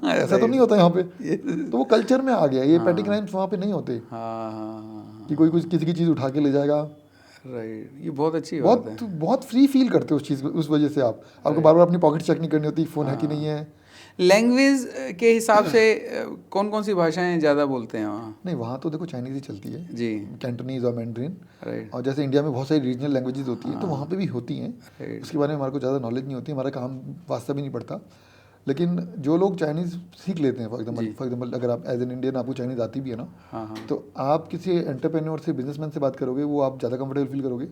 ऐसा तो नहीं होता यहाँ पे। तो वो कल्चर में आ गया, ये पैटी क्राइम्स वहाँ पे नहीं होते कि कोई कुछ किसी की चीज़ उठा के ले जाएगा। राइट, ये बहुत अच्छी बात है। बहुत फ्री फील करते हो उस चीज़, उस वजह से आपको बार बार अपनी पॉकेट चेक नहीं करनी होती फ़ोन है कि नहीं है। लैंग्वेज के हिसाब से कौन कौन सी भाषाएं ज़्यादा बोलते हैं वहाँ? नहीं, वहाँ तो देखो चाइनीज़ ही चलती है जी, कैंटोनीज और मैंड्रिन। राइट, और जैसे इंडिया में बहुत सारी रीजनल लैंग्वेजेस होती हैं तो वहाँ पे भी होती हैं, राइट, उसके बारे में हमारे को ज़्यादा नॉलेज नहीं होती, हमारा काम वास्ता भी नहीं पड़ता। लेकिन जो लोग चाइनीज़ सीख लेते हैं, फॉर एग्जांपल अगर आप एज एन इंडियन आपको चाइनीज़ आती भी है ना, हाँ हाँ, तो आप किसी एंटरप्रेन्योर से, बिजनेसमैन से बात करोगे, वो आप ज़्यादा कंफर्टेबल फील करोगे।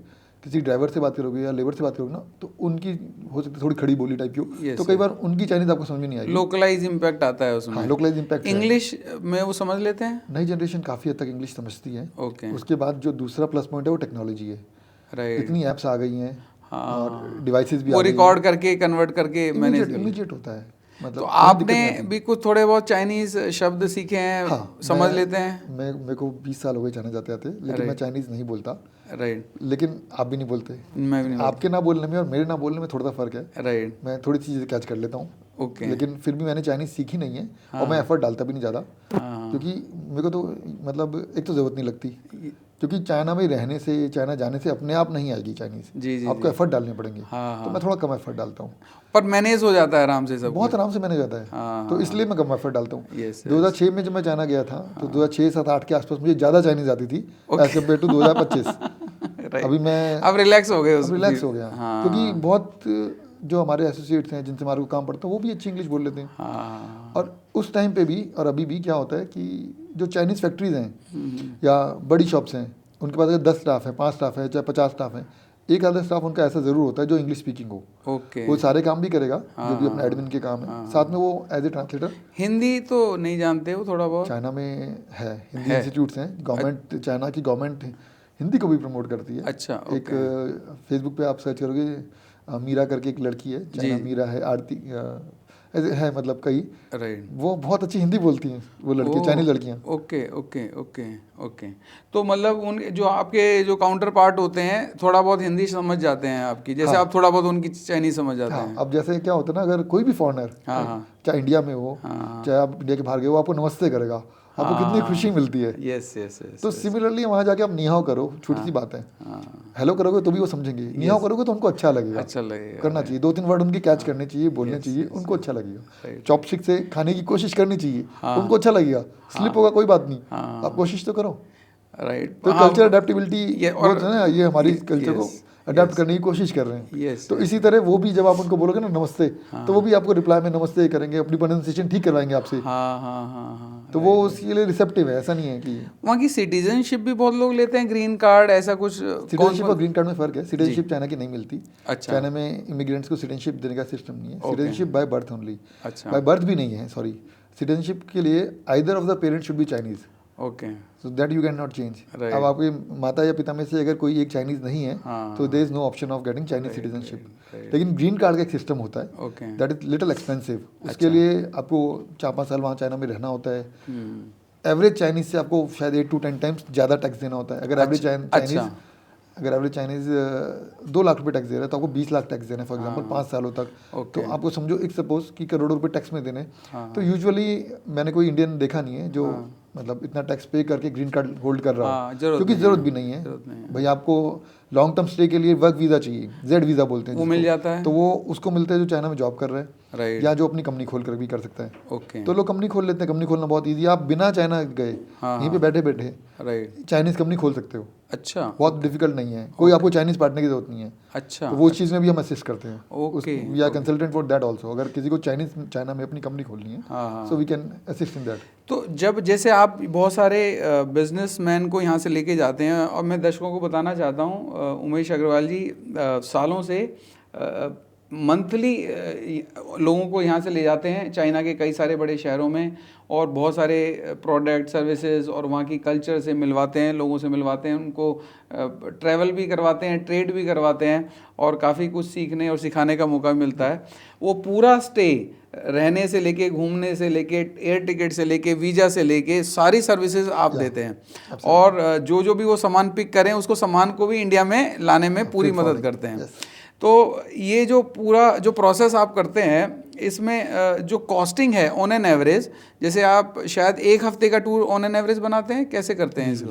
किसी ड्राइवर से बात करोगे या लेबर से बात करोगे ना, तो उनकी हो सकती है थोड़ी खड़ी बोली टाइप की हो, Yes, तो कई बार उनकी चाइनीज़ आपको समझ में नहीं आएगी। लोकलाइज इम्पैक्ट आता है उसमें। हाँ, लोकलाइज इम्पैक्ट। इंग्लिश में वो समझ लेते हैं? नई जनरेशन काफ़ी हद तक इंग्लिश समझती है। ओके, उसके बाद जो दूसरा प्लस पॉइंट है वो टेक्नोलॉजी है। राइट, इतनी ऐप्स आ गई हैं हाँ, और डिवाइसेस भी वो आ गई हैं। रिकॉर्ड करके कन्वर्ट करके मैनेज कर। इमीडिएट होता है, मतलब तो कोई दिक्कत नहीं आपने आती। भी कुछ थोड़े बहुत चाइनीज शब्द सीखे हैं? हाँ, समझ लेते हैं? मेरे को 20 साल हो गए चाइना जाते आते, लेकिन मैं चाइनीज़ नहीं बोलता। राइट, लेकिन आप भी नहीं बोलते। मैं भी नहीं आपके ना बोलने में और मेरे ना बोलने में थोड़ा सा फ़र्क है। राइट, मैं थोड़ी सी चीज़ें कैच कर लेता हूँ, ओके, लेकिन फिर भी मैंने चाइनीज़ सीखी नहीं है और मैं एफर्ट डालता भी नहीं ज़्यादा, हाँ, क्योंकि मेरे को तो मतलब एक तो ज़रूरत नहीं लगती, क्योंकि चाइना में रहने से, चाइना जाने से अपने आप नहीं आएगी चाइनीज़, जी जी आपको एफर्ट डालने पड़ेंगे। हाँ, तो मैं थोड़ा कम एफर्ट डालता हूँ, पर मैनेज हो जाता है आराम से सब बहुत आराम से मैंने जाता है। हाँ, तो इसलिए मैं कम एफर्ट डालता हूँ। यस, 2006 में जब मैं चाइना गया था तो 2006, 7, 8 के आसपास मुझे ज़्यादा चाइनीज़ आती थी एज कम्पेयर टू 2025। अभी मैं अब रिलैक्स हो गए उस रिलैक्स हो गया, हाँ, क्योंकि बहुत जो हमारे एसोसिएट्स हैं जिनसे हमारे को काम पड़ता है वो भी अच्छी इंग्लिश बोल लेते हैं। हाँ, और उस टाइम पे भी और अभी भी क्या होता है कि जो चाइनीज़ फैक्ट्रीज हैं या बड़ी शॉप्स हैं, उनके पास अगर 10 स्टाफ है, 5 स्टाफ है, चाहे 50 स्टाफ है, एक आधा स्टाफ उनका ऐसा ज़रूर होता है जो इंग्लिश स्पीकिंग हो। ओके, वो सारे काम भी करेगा जो भी अपना एडमिन के काम है, साथ में वो एज ए ट्रांसलेटर। हिंदी तो नहीं जानते हो थोड़ा बहुत? चाइना में है हिंदी इंस्टीट्यूट्स हैं, गवर्नमेंट, चाइना की गवर्नमेंट हिंदी को भी प्रमोट करती है। अच्छा, एक फेसबुक पे आप सर्च करोगे, मीरा करके एक लड़की है, चाइना मीरा है, आरती ऐसे है, मतलब कई, राइट, वो बहुत अच्छी हिंदी बोलती हैं वो लड़की, चाइनीज लड़कियाँ। ओके ओके ओके ओके, तो मतलब उन जो आपके जो काउंटर पार्ट होते हैं थोड़ा बहुत हिंदी समझ जाते हैं आपकी, जैसे आप थोड़ा बहुत उनकी चाइनीज समझ जाते हैं। अब जैसे क्या होता है ना, अगर कोई भी फॉरेनर, चाहे इंडिया में हो, चाहे आप इंडिया के बाहर गए हो, आपको नमस्ते करेगा, आपको कितनी खुशी मिलती है। Yes yes yes. तो सिमिलरली वहाँ जाके आप निहाओ करो, छोटी सी बात है, हेलो करोगे तो भी वो समझेंगे, निहाओ करोगे तो उनको अच्छा लगेगा, अच्छा लगेगा, करना चाहिए, 2-3 वर्ड उनके कैच करने चाहिए, बोलने चाहिए, उनको अच्छा लगेगा। चॉपस्टिक से खाने की कोशिश करनी चाहिए, उनको अच्छा लगेगा, स्लिप होगा कोई बात नहीं, आप कोशिश तो करो। राइट, तो कल्चर अडेप्टेबिलिटी बोलते हैं ना, ये हमारी कल्चर को अडेप्ट करने की कोशिश कर रहे हैं। यस, तो इसी तरह वो भी जब आप उनको बोलोगे ना नमस्ते, तो वो भी आपको रिप्लाई में नमस्ते करेंगे, अपनी प्रोनाउंसिएशन ठीक करवाएंगे आपसे। हाँ हाँ हाँ हाँ, तो वो उसके लिए रिसेप्टिव है, ऐसा नहीं है कि। वहाँ की सिटीजनशिप भी बहुत लोग लेते हैं, ग्रीन कार्ड ऐसा कुछ? सिटीजनशिप और ग्रीन कार्ड में फ़र्क है, सिटीजनशिप चाइना की नहीं मिलती। अच्छा, चाइना में इमिग्रेंट्स को सिटीजनशिप देने का सिस्टम नहीं है, सिटीजनशिप बाय बर्थ ओनली। अच्छा, बाय बर्थ भी नहीं है, सॉरी, सिटीजनशिप के लिए either of the parents should be Chinese, okay, so that you can not change. अब आपके माता या पिता में से अगर कोई एक चाइनीज़ नहीं है, तो there is no option of getting Chinese citizenship. लेकिन ग्रीन कार्ड का एक सिस्टम होता है, okay, that is little expensive. उसके लिए आपको 4-5 साल वहाँ चाइना में रहना होता है। एवरेज चाइनीज़ से आपको शायद 8 to 10 टाइम्स ज़्यादा टैक्स देना होता है। अगर एवरेज चाइनीज़ अगर एवरेज चाइनीज़ 2 लाख रुपए टैक्स दे रहा है तो आपको 20 लाख टैक्स देना है, फॉर एग्जांपल 5 सालों तक। तो आपको समझो, एक सपोज कि करोड़ों रुपए टैक्स में देने, तो यूजुअली मैंने कोई इंडियन देखा नहीं है जो मतलब इतना टैक्स पे करके ग्रीन कार्ड होल्ड कर रहा हो, क्योंकि ज़रूरत भी नहीं है भाई। आपको लॉन्ग टर्म स्टे के लिए वर्क वीज़ा चाहिए, जेड वीज़ा बोलते हैं, वो मिल जाता है। तो वो उसको मिलता है जो चाइना में जॉब कर रहा है, राइट, या जो अपनी कंपनी खोल कर भी कर सकता है। ओके, तो लोग कंपनी खोल लेते हैं, कंपनी खोलना बहुत ईजी, आप बिना चाइना गए यहीं पे बैठे बैठे राइट, चाइनीज़ कंपनी खोल सकते हो। अच्छा, बहुत डिफिकल्ट नहीं है, कोई आपको चाइनीज़ पार्टनर की जरूरत नहीं है। अच्छा, तो वो चीज़ में भी हम असिस्ट करते हैं, okay, we are consultant for that also. अगर किसी को चाइना में अपनी कंपनी खोलनी है, so we can assist in that. तो जब जैसे आप बहुत सारे बिजनेसमैन को यहाँ से लेके जाते हैं, और मैं दर्शकों को बताना चाहता हूँ, उमेश अग्रवाल जी सालों से मंथली लोगों को यहाँ से ले जाते हैं चाइना के कई सारे बड़े शहरों में, और बहुत सारे प्रोडक्ट सर्विसेज और वहाँ की कल्चर से मिलवाते हैं, लोगों से मिलवाते हैं, उनको ट्रैवल भी करवाते हैं, ट्रेड भी करवाते हैं, और काफ़ी कुछ सीखने और सिखाने का मौका भी मिलता है। वो पूरा स्टे रहने से लेके, घूमने से लेके, एयर टिकट से लेके, वीज़ा से लेके सारी सर्विसेज आप देते हैं और जो भी वो सामान पिक करें उसको सामान को भी इंडिया में लाने में पूरी मदद करते हैं। तो ये जो पूरा जो प्रोसेस आप करते हैं इसमें जो कॉस्टिंग है ऑन एन एवरेज, जैसे आप शायद एक हफ्ते का टूर ऑन एन एवरेज बनाते हैं, कैसे करते हैं इसको?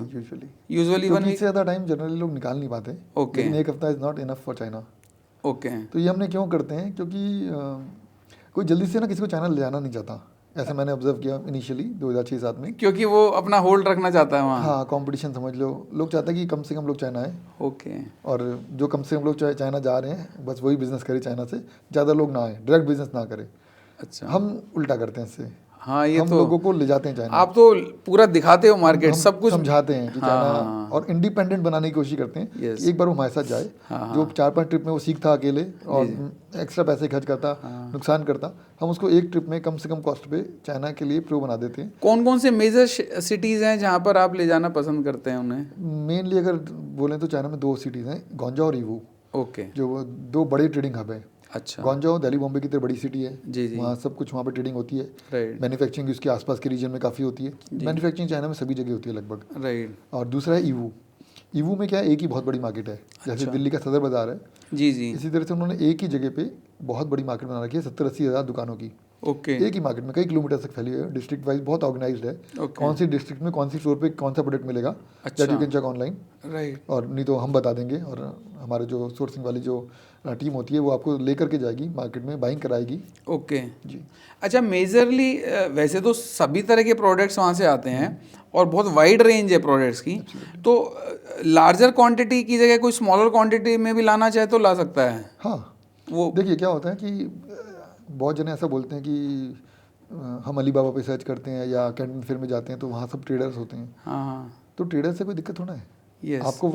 यूजुअली 1 वीक से ज़्यादा टाइम जनरली लोग निकाल नहीं पाते। ओके, लेकिन एक हफ्ता is not enough for China. Okay, तो ये हमने क्यों करते हैं, क्योंकि कोई जल्दी से ना किसी को चाइना ले जाना नहीं चाहता, ऐसा मैंने ऑब्जर्व किया इनिशियली 2006-7 में, क्योंकि वो अपना होल्ड रखना चाहता है वहाँ। हाँ, कंपटीशन समझ लो, लोग चाहते हैं कि कम से कम लोग चाइना आए। ओके, और जो कम से कम लोग चाइना जा रहे हैं बस वही बिजनेस करे चाइना से, ज़्यादा लोग ना आए, डायरेक्ट बिजनेस ना करे। अच्छा, हम उल्टा करते हैं इससे। हाँ, ये हम तो लोगों को ले जाते हैं चाइना। आप तो पूरा दिखाते हो मार्केट, हम सब कुछ समझाते हैं कि चाइना, हाँ, और इंडिपेंडेंट बनाने की कोशिश करते हैं Yes. कि एक बार वो हमारे साथ जाए। हाँ, जो 4-5 ट्रिप में वो सीखता अकेले और एक्स्ट्रा पैसे खर्च करता, नुकसान करता, हम उसको एक ट्रिप में कम से कम कॉस्ट पे चाइना के लिए प्रो बना देते हैं। कौन कौन से मेजर सिटीज़ हैं जहाँ पर आप ले जाना पसंद करते हैं उन्हें? मेनली अगर बोलें तो चाइना में 2 सिटीज़ हैं, गौंजाओ और ईवू, ओके, जो 2 बड़े ट्रेडिंग हब है। अच्छा, गौंजाओ दिल्ली बॉम्बे की तरह बड़ी सिटी है, जी जी, वहाँ सब कुछ, वहाँ पे ट्रेडिंग होती है, राइट, मैन्युफैक्चरिंग उसके आसपास के रीजन में काफ़ी होती है। मैन्युफैक्चरिंग चाइना में सभी जगह होती है लगभग। राइट, और दूसरा है ईवू। ईवू में क्या है, एक ही बहुत बड़ी मार्केट है, जैसे दिल्ली का सदर बाजार है, जी जी, इसी तरह से उन्होंने एक ही जगह पे बहुत बड़ी मार्केट बना रखी है, 70-80 हज़ार दुकानों की, ओके, एक ही मार्केट में कई किलोमीटर तक फैली हुई है, डिस्ट्रिक्ट वाइज बहुत ऑर्गेनाइज्ड है। कौन सी डिस्ट्रिक्ट में कौन सी फ्लोर पे कौन सा प्रोडक्ट मिलेगा, that you can check online, right, और नहीं तो हम बता देंगे, और हमारे जो सोर्सिंग वाली जो टीम होती है वो आपको लेकर के जाएगी मार्केट में, बाइंग कराएगी। ओके, जी, अच्छा, मेजरली वैसे तो सभी तरह के प्रोडक्ट्स वहाँ से आते हैं और बहुत वाइड रेंज है प्रोडक्ट्स की, तो लार्जर क्वांटिटी की जगह कोई स्मॉलर क्वांटिटी में भी लाना चाहे तो ला सकता है। हाँ, वो देखिए क्या होता है कि बहुत जने ऐसा बोलते हैं कि हम अली बाबा पे सर्च करते हैं या कैंटन फेयर में जाते हैं तो वहाँ सब ट्रेडर्स होते हैं। हाँ हाँ, तो ट्रेडर से कोई दिक्कत होना है, यस, आपको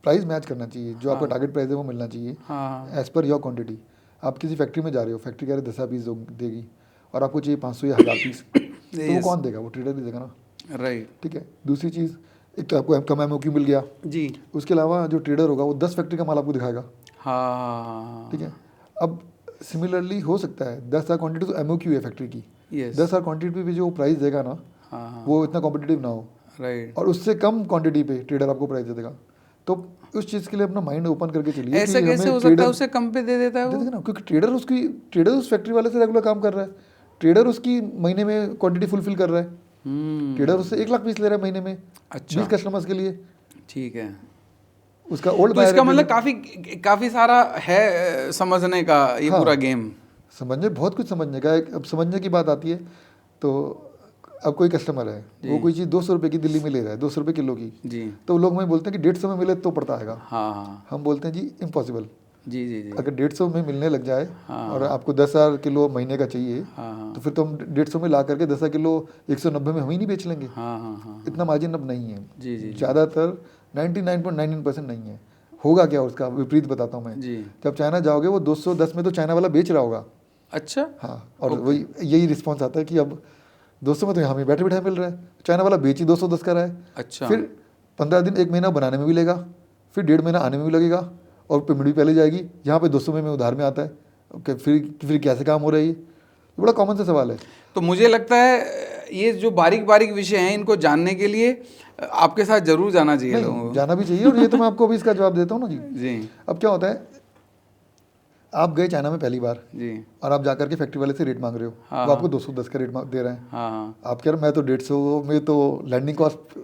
प्राइस मैच करना चाहिए, जो आपका टारगेट प्राइस है वो मिलना चाहिए हाँ, एज पर योर क्वांटिटी। आप किसी फैक्ट्री में जा रहे हो, फैक्ट्री कह रहे 10,000 पीस देगी और आपको चाहिए 500 या 1000 पीस, तो वो कौन देगा? वो ट्रेडर ही देगा ना, राइट, ठीक है। दूसरी चीज़, एक तो आपको कम एमओक्यू मिल गया जी, उसके अलावा जो ट्रेडर होगा वो 10 फैक्ट्री का माल आपको दिखाएगा, हाँ, ठीक है। अब सिमिलरली हो सकता है 10,000 क्वांटिटी तो एमओक्यू है फैक्ट्री की, यस, 10,000 क्वांटिटी पे जो प्राइस देगा ना हाँ हाँ, वो इतना कॉम्पिटिटिव ना हो, राइट, और उससे कम क्वांटिटी पे ट्रेडर आपको प्राइस दे देगा। तो उस चीज़ के लिए अपना माइंड ओपन करके चलिए। ऐसा कि कैसे हमें हो सकता है? ट्रेडर उससे कम पे दे देता है दे वो? देगा ना, क्योंकि ट्रेडर उस फैक्ट्री वाले से रेगुलर काम कर रहा है, ट्रेडर उसकी महीने में क्वांटिटी फुलफिल कर रहा है, ट्रेडर उससे 1 लाख पीस ले रहा है महीने में, अच्छा, 20 कस्टमर्स के लिए, ठीक है, उसका ओल्ड तो इसका मतलब काफी सारा है समझने का ये हाँ, पूरा गेम। समझने बहुत कुछ समझने का है। अब समझने की बात आती है तो अब कोई कस्टमर है, वो कोई चीज़ 200 रुपये की दिल्ली में ले रहा है, 200 रुपये किलो की, जी, तो लोग हमें बोलते हैं कि 150 में मिले तो पड़ता आएगा। हाँ हाँ, हम बोलते हैं जी इम्पॉसिबल, जी जी जी, अगर 150 में मिलने लग जाए हाँ, और आपको 10,000 किलो महीने का चाहिए, हाँ हाँ, तो फिर तो हम 150 में ला करके 10,000 किलो 190 में हम ही नहीं बेच लेंगे। हाँ हाँ हाँ, इतना मार्जिन अब नहीं है, जी जी ज़्यादातर 99.99% नहीं है। होगा क्या, उसका विपरीत बताता हूँ मैं। जी, जब चाइना जाओगे वो 210 में तो चाइना वाला बेच रहा होगा, अच्छा, हाँ, और वही यही रिस्पॉन्स आता है कि अब 200 में तो हमें बैठे बैठे मिल रहा है, चाइना वाला बेच ही 210 का रहा है। अच्छा, फिर 15 दिन 1 महीना बनाने में भी लेगा, फिर 1.5 महीना आने में भी लगेगा, और पेमेंट भी पहले जाएगी। यहाँ पे 200 में उधार में आता है, फिर कैसे काम हो रहा है? ये बड़ा कॉमन सा सवाल है। तो मुझे लगता है ये जो बारीक बारीक विषय हैं इनको जानने के लिए आपके साथ जरूर जाना चाहिए लोगों नहीं, को। जाना भी चाहिए, और ये तो मैं आपको अभी इसका जवाब देता हूँ ना जी। जी अब क्या होता है, आप गए चाइना में पहली बार जी, और आप जाकर के फैक्ट्री वाले से रेट मांग रहे हो, हाँ, वो आपको 210 का रेट दे रहे हैं, हाँ हाँ, आप कह रहे मैं तो 150 में तो लैंडिंग कॉस्ट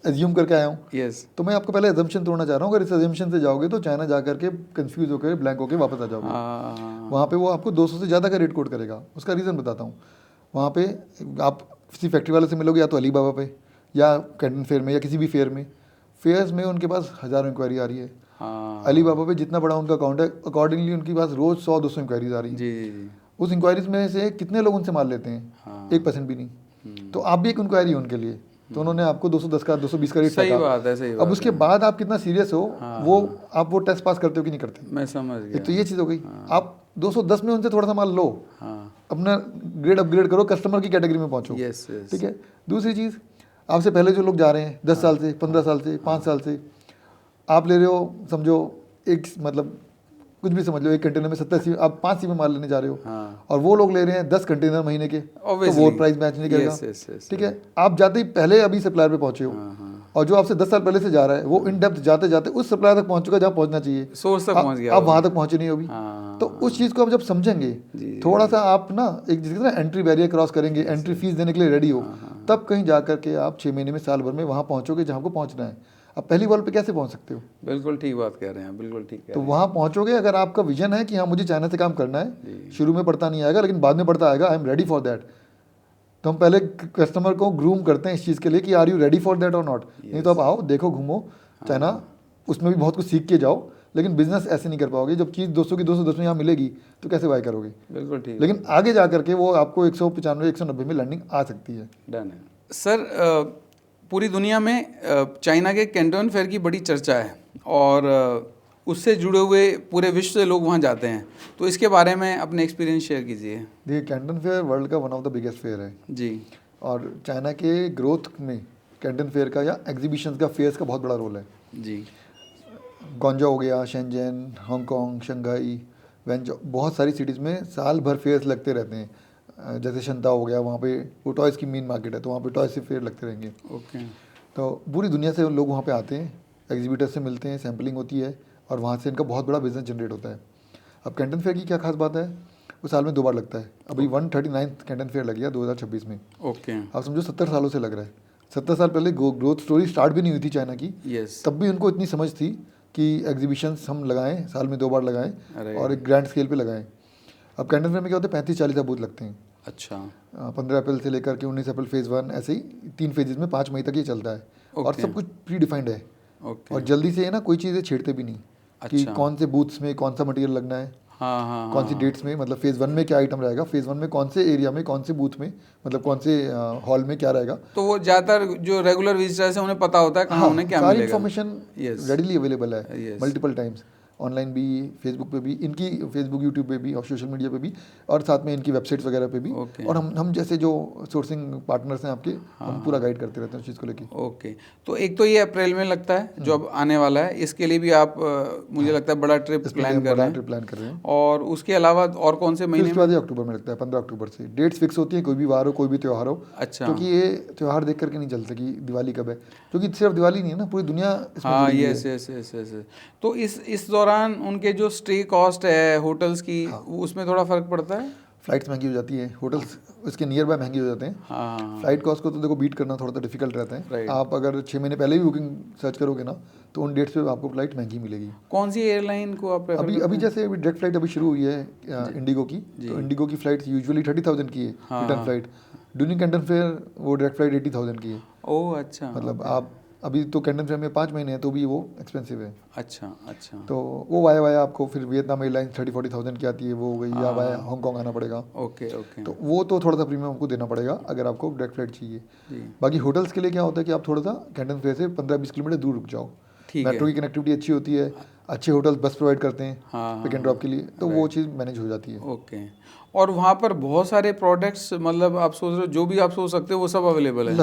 एज्यूम करके आया हूँ। यस, तो मैं आपको पहले एजम्पशन तोड़ना चाह रहा हूँ, अगर इस एजम्पन से जाओगे तो चाइना जा करके कंफ्यूज होकर ब्लैंक होकर वापस आ जाओगे। हाँ, वहाँ पे वो आपको 200 से ज़्यादा का रेट कोट करेगा। उसका रीज़न बताता हूँ। वहाँ पे आप किसी फैक्ट्री वाले से मिलोगे या तो अली बाबा पे या कैंटन फेयर में या किसी भी फेयर में, फेयर्स में उनके पास हज़ारों इंक्वायरी आ रही है। हाँ, अली बाबा पे जितना बड़ा उनका अकाउंट है, अकॉर्डिंगली उनके पास रोज़ 100-200 इंक्वायरीज आ रही हैं। जी जी जी, उस इंक्वायरीज में से कितने लोग उनसे माल लेते हैं? हाँ, 1% भी नहीं। तो आप भी एक इंक्वायरी है उनके लिए, तो उन्होंने आपको 210 का 220 का रेट सही रखा। बात है, सही बात अब उसके बाद आप कितना सीरियस हो, वो आप वो टेस्ट पास करते हो कि नहीं करते? मैं समझ गया। एक तो ये चीज़ हो गई। आप 210 में उनसे थोड़ा सा माल लो, हाँ, अपना ग्रेड अपग्रेड करो, कस्टमर की कैटेगरी में पहुंचो, यस यस, ठीक है। दूसरी चीज़, आपसे पहले जो लोग जा रहे हैं 10 साल से, 15 साल से, 5 साल से, आप ले रहे हो समझो एक मतलब कुछ भी समझ लो, एक कंटेनर में 70 आप 5 सीमेंट माल लेने जा रहे हो, हाँ। और वो लोग ले रहे हैं 10 कंटेनर महीने के, तो Obviously. वो प्राइस मैच नहीं करेगा। Yes, yes, yes, ठीक है, आप जाते ही पहले अभी सप्लायर पे पहुंचे हो, हाँ, हाँ। और जो आपसे 10 साल पहले से जा रहा है वो इन डेप्थ जाते जाते उस सप्लायर तक पहुंच चुका जहाँ पहुंचना चाहिए, सोर्स तक पहुंच गया आप वो। वहां तक पहुंचे नहीं हो अभी। हाँ, तो उस चीज़ को आप जब समझेंगे, थोड़ा सा आप ना एक जिस तरह एंट्री बैरियर क्रॉस करेंगे, एंट्री फीस देने के लिए रेडी हो, तब कहीं जा करके आप 6 महीने में, साल भर में वहाँ पहुँचोगे जहाँ को पहुँचना है। अब पहली बॉल पे कैसे पहुँच सकते हो? बिल्कुल ठीक बात कह रहे हैं, बिल्कुल ठीक कह तो रहे वहाँ पहुँचोगे अगर आपका विजन है कि हाँ मुझे चाइना से काम करना है, शुरू में पड़ता नहीं आएगा लेकिन बाद में पड़ता आएगा, I am ready for that. तो हम पहले कस्टमर को ग्रूम करते हैं इस चीज़ के लिए कि are you ready for that or not. नहीं तो आप आओ, देखो, घूमो चाइना, उसमें भी बहुत कुछ सीख के जाओ, लेकिन बिजनेस ऐसे नहीं कर पाओगे। जब चीज़ 200 की 210 में यहाँ मिलेगी तो कैसे बाय करोगे? बिल्कुल ठीक। लेकिन आगे जा करके वो आपको 195 190 में लर्निंग आ सकती है। डन है सर। पूरी दुनिया में चाइना के कैंटन फेयर की बड़ी चर्चा है, और उससे जुड़े हुए पूरे विश्व से लोग वहाँ जाते हैं, तो इसके बारे में अपने एक्सपीरियंस शेयर कीजिए। देखिए, कैंटन फेयर वर्ल्ड का one of the biggest fear है जी, और चाइना के ग्रोथ में कैंटन फेयर का या एग्जीबिशंस का, फेयर्स का बहुत बड़ा रोल है। जी। ग्वांगझो हो गया, शेंजन, हांगकांग, शंघाई, वेंचो, बहुत सारी सिटीज़ में साल भर फेयर्स लगते रहते हैं। जैसे शंता हो गया, वहाँ पे वो टॉयज़ की मेन मार्केट है, तो वहाँ पे टॉयज़ से फेयर लगते रहेंगे। ओके। तो पूरी दुनिया से लोग वहाँ पे आते हैं, एग्जीबिटर से मिलते हैं, सैम्पलिंग होती है, और वहाँ से इनका बहुत बड़ा बिजनेस जनरेट होता है। अब कैंटन फेयर की क्या खास बात है, वो साल में 2 बार लगता है। अभी 139th कैंटन फेयर लग गया 2026 में। ओके। आप समझो 70 सालों से लग रहा है। 70 साल पहले ग्रोथ स्टोरी स्टार्ट भी नहीं हुई थी चाइना की। यस। तब भी उनको इतनी समझ थी कि एग्जीबिशंस हम लगाएं, साल में 2 बार लगाएं और एक ग्रैंड स्केल पे लगाएं। अब कैंटन फेयर में क्या होता है, 35-40 बूथ लगते हैं। अच्छा। 15 अप्रैल से लेकर के 19 अप्रैल फेज़ 1, ऐसे ही 3 फेजेस में 5 मई तक ये चलता है। और सब कुछ प्री डिफाइंड है। और जल्दी से ना कोई चीज़ें छेड़ते भी नहीं कि कौन से बूथ्स में कौन सा मटेरियल लगना है, कौन सी डेट्स में, मतलब फेज़ 1 में क्या आइटम रहेगा, फेज़ 1 में कौन से एरिया में, कौन से बूथ में, मतलब कौन से हॉल में क्या रहेगा। तो वो ज़्यादातर जो रेगुलर विजिटर्स हैं उन्हें पता होता है कहाँ उन्हें क्या मिलेगा। सारी इन्फॉर्मेशन रेडीली अवेलेबल है मल्टीपल टाइम्स, ऑनलाइन भी, फेसबुक पे भी, इनकी फेसबुक यूट्यूब पे भी और सोशल मीडिया पे भी, और साथ में इनकी वेबसाइट्स वगैरह पे भी। और हम जैसे जो सोर्सिंग पार्टनर्स हैं आपके, हम पूरा गाइड करते रहते हैं उस चीज़ को लेके। ओके। तो एक तो ये अप्रैल में लगता है जो अब आने वाला है, इसके लिए भी आप मुझे लगता है बड़ा ट्रिप प्लान कर रहे हैं। और उसके अलावा और कौन से महीने? उसके बाद अक्टूबर में लगता है, 15 अक्टूबर से डेट्स फिक्स होती है, कोई भी वार हो, कोई भी त्यौहार हो। अच्छा। क्योंकि ये त्यौहार देख करके नहीं चलता कि दिवाली कब है, क्योंकि सिर्फ दिवाली नहीं है ना, पूरी दुनिया इसमें जुड़ी हुई है। यस। तो इस दौरान उनके जो स्टे कॉस्ट है होटल्स की, उसमें थोड़ा फर्क पड़ता है? फ्लाइट्स महंगी हो जाती है, होटल्स इसके नियर बाय महंगे हो जाते हैं। फ्लाइट कॉस्ट को तो देखो बीट करना थोड़ा सा डिफिकल्ट रहता है। आप अगर 6 महीने पहले भी बुकिंग सर्च करोगे ना, तो उन डेट्स पे आपको फ्लाइट महंगी मिलेगी। कौन सी एयरलाइन को आप प्रेफर करते हैं? अभी जैसे डायरेक्ट फ्लाइट अभी शुरू हुई है इंडिगो की, तो इंडिगो की फ्लाइट यूजुअली 30,000 की है return flight. During Canton fair वो डायरेक्ट फ्लाइट 80,000 की है। ओह अच्छा। मतलब आप अभी तो कैंटन फेयर में 5 महीने हैं तो भी वो एक्सपेंसिव है। अच्छा। तो वो वाया आपको फिर वियतनाम एयरलाइंस 30-40,000 की आती है, वो हो गई, या वाया हांगकांग आना पड़ेगा। ओके। तो वो तो थोड़ा सा प्रीमियम आपको देना पड़ेगा अगर आपको डायरेक्ट फ्लाइट चाहिए। बाकी होटल्स के लिए क्या होता है कि आप थोड़ा सा कैंटन फेयर से 15-20 किलोमीटर दूर रुक जाओ। मेट्रो की कनेक्टिविटी अच्छी होती है, अच्छे होटल्स बस प्रोवाइड करते हैं पिक एंड ड्रॉप के लिए, तो वो चीज़ मैनेज हो जाती है। ओके। और वहाँ पर बहुत सारे प्रोडक्ट्स, मतलब आप सोच रहे हो जो भी आप सोच सकते हो वो सब अवेलेबल है?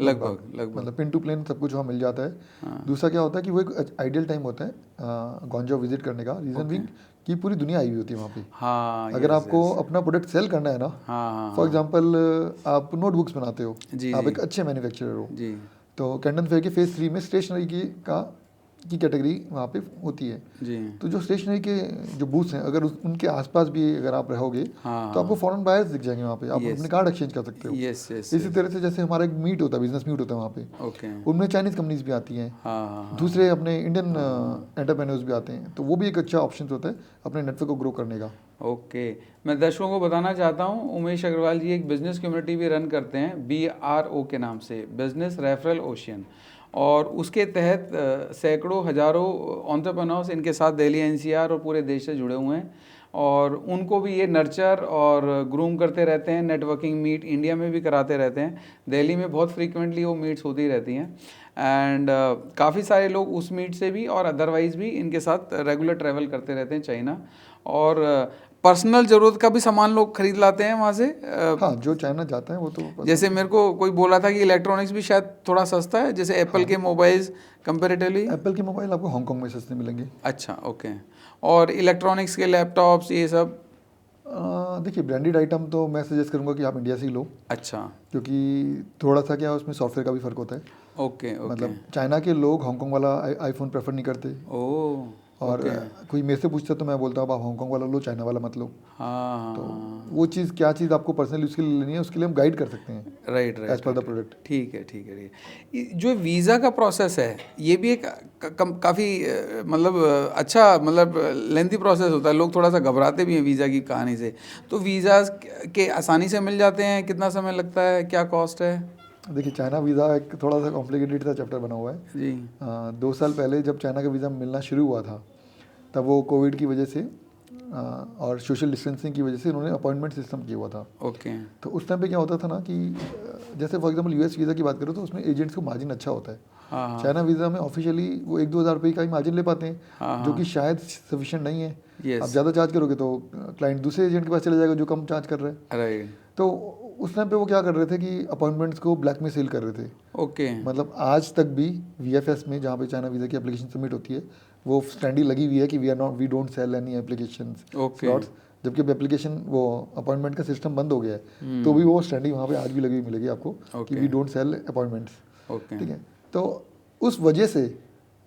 लगभग मतलब पिन टू प्लेन सब कुछ वहाँ मिल जाता है। दूसरा क्या होता है कि वो एक आइडियल टाइम होता है ग्वांगझो विजिट करने का, रीज़न भी कि पूरी दुनिया आई हुई होती है वहाँ पे। अगर आपको अपना प्रोडक्ट सेल करना है ना, फॉर एग्जांपल आप नोटबुक्स बनाते हो, आप एक अच्छे मैन्युफैक्चरर हो, तो कैंटन फेयर के फेज़ 3 में स्टेशनरी की कैटेगरी वहाँ पे होती है जी। तो जो स्टेशनरी के जो बूथ्स हैं, अगर उनके आसपास भी अगर आप रहोगे तो आपको फॉरेन बायर्स दिख जाएंगे वहाँ पे, आप अपने कार्ड एक्सचेंज कर सकते हो। इसी तरह से जैसे हमारा एक मीट होता है, बिजनेस मीट होता है वहाँ पे, उनमें चाइनीज़ कंपनीज भी आती हैं, दूसरे अपने इंडियन एंटरप्रेन्योर्स भी आते हैं, तो वो भी एक अच्छा ऑप्शन होता है अपने नेटवर्क को ग्रो करने का। ओके। मैं दर्शकों को बताना चाहता हूँ, उमेश अग्रवाल जी एक बिजनेस कम्युनिटी भी रन करते हैं BRO के नाम से, बिजनेस रेफरल ओशियन, और उसके तहत सैकड़ों हज़ारों एंटरप्रेन्योर्स इनके साथ दिल्ली NCR और पूरे देश से जुड़े हुए हैं, और उनको भी ये नर्चर और ग्रूम करते रहते हैं। नेटवर्किंग मीट इंडिया में भी कराते रहते हैं, दिल्ली में बहुत फ्रीक्वेंटली वो मीट्स होती रहती हैं, एंड काफ़ी सारे लोग उस मीट से भी और अदरवाइज़ भी इनके साथ रेगुलर ट्रैवल करते रहते हैं चाइना। और पर्सनल ज़रूरत का भी सामान लोग खरीद लाते हैं वहाँ से? हाँ, जो चाइना जाता है वो तो जैसे मेरे को कोई बोला था कि इलेक्ट्रॉनिक्स भी शायद थोड़ा सस्ता है, जैसे एप्पल के मोबाइल्स कंपेरेटिवली। एप्पल के मोबाइल आपको हांगकांग में सस्ते मिलेंगे। अच्छा, ओके। और इलेक्ट्रॉनिक्स के लैपटॉप्स ये सब? देखिए, ब्रांडेड आइटम तो मैं सजेस्ट करूंगा कि आप इंडिया से ही लो, अच्छा, क्योंकि थोड़ा सा क्या है, उसमें सॉफ्टवेयर का भी फ़र्क होता है। Okay okay. मतलब चाइना के लोग हांगकांग वाला आईफोन प्रेफर नहीं करते, ओह, और कोई मेरे से पूछता तो मैं बोलता हूँ आप हांगकांग वाला लो, चाइना वाला मत लो। हाँ तो हाँ, वो चीज़, क्या चीज़ आपको पर्सनली उसके लिए लेनी है, उसके लिए हम गाइड कर सकते हैं राइट एज राइट। पर द प्रोडक्ट। ठीक है ठीक है ठीक है। जो वीज़ा का प्रोसेस है ये भी एक काफ़ी मतलब अच्छा, मतलब लेंथी प्रोसेस होता है, लोग थोड़ा सा घबराते भी हैं वीज़ा की कहानी से। तो वीज़ा के आसानी से मिल जाते हैं? कितना समय लगता है? क्या कॉस्ट है? देखिए, चाइना वीज़ा एक थोड़ा सा कॉम्प्लिकेटेड सा चैप्टर बना हुआ है। जी। 2 साल पहले जब चाइना का वीज़ा मिलना शुरू हुआ था, तब वो कोविड की वजह से और सोशल डिस्टेंसिंग की वजह से उन्होंने अपॉइंटमेंट सिस्टम किया हुआ था। ओके। तो उस टाइम पे क्या होता था ना कि जैसे फॉर एग्जांपल यूएस वीज़ा की बात करो तो उसमें एजेंट्स को मार्जिन अच्छा होता है। हाँ हाँ। चाइना वीज़ा में ऑफिशियली वो 1-2 हज़ार रुपये का ही मार्जिन ले पाते हैं, हाँ जो हाँ। कि शायद सफिशिएंट नहीं है। यस। आप ज़्यादा चार्ज करोगे तो क्लाइंट दूसरे एजेंट के पास चले जाएगा जो कम चार्ज कर रहा है। राइट। तो उस टाइम पे वो क्या कर रहे थे कि अपॉइंटमेंट्स को ब्लैक में सेल कर रहे थे। ओके। मतलब आज तक भी वीएफएस में, जहाँ पे चाइना वीज़ा की एप्लीकेशन सबमिट होती है, वो स्टैंडी लगी हुई है कि we don't sell any application okay. Slots. जबकि अब एप्लीकेशन वो अपॉइंटमेंट का सिस्टम बंद हो गया है, तो भी वो स्टैंडी वहाँ पे आज भी लगी हुई मिलेगी आपको कि Okay. We don't sell appointments. Okay. ठीक है, तो उस वजह से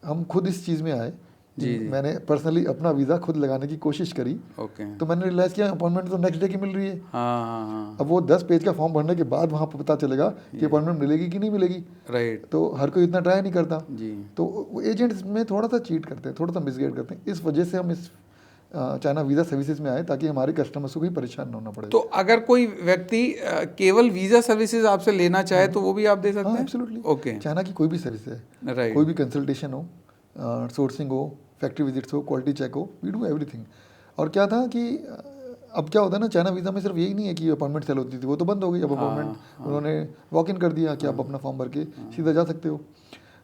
हम खुद इस चीज़ में आए कि जी, जी। मैंने पर्सनली अपना वीज़ा खुद लगाने की कोशिश करी। ओके। तो मैंने रियलाइज़ किया अपॉइंटमेंट तो नेक्स्ट डे की मिल रही है। हाँ हाँ हाँ। अब वो 10 पेज का फॉर्म भरने के बाद वहाँ पर पता चलेगा कि अपॉइंटमेंट मिलेगी कि नहीं मिलेगी। राइट। तो हर कोई इतना ट्राई नहीं करता, जी। तो एजेंट्स में थोड़ा सा चीट करते हैं, थोड़ा सा मिसगाइड करते हैं। इस वजह से हम इस चाइना वीज़ा सर्विसेज में आए, ताकि हमारे कस्टमर्स को कोई परेशान ना होना पड़े। तो अगर कोई व्यक्ति केवल वीज़ा सर्विसेज आपसे लेना चाहे तो वो भी आप दे सकते हाँ, हैं? एब्सोल्युटली। ओके। चाइना की कोई भी सर्विस है, राइट। कोई भी कंसल्टेशन हो, सोर्सिंग हो, फैक्ट्री विजिट्स हो, क्वालिटी चेक हो, वी डू एवरीथिंग। और क्या था कि अब क्या होता है ना, चाइना वीज़ा में सिर्फ यही नहीं है कि अपॉइंटमेंट सेल होती थी, वो तो बंद हो गई। अब अपॉइंटमेंट उन्होंने वॉक इन कर दिया कि आप अपना फॉर्म भर के सीधा जा सकते हो।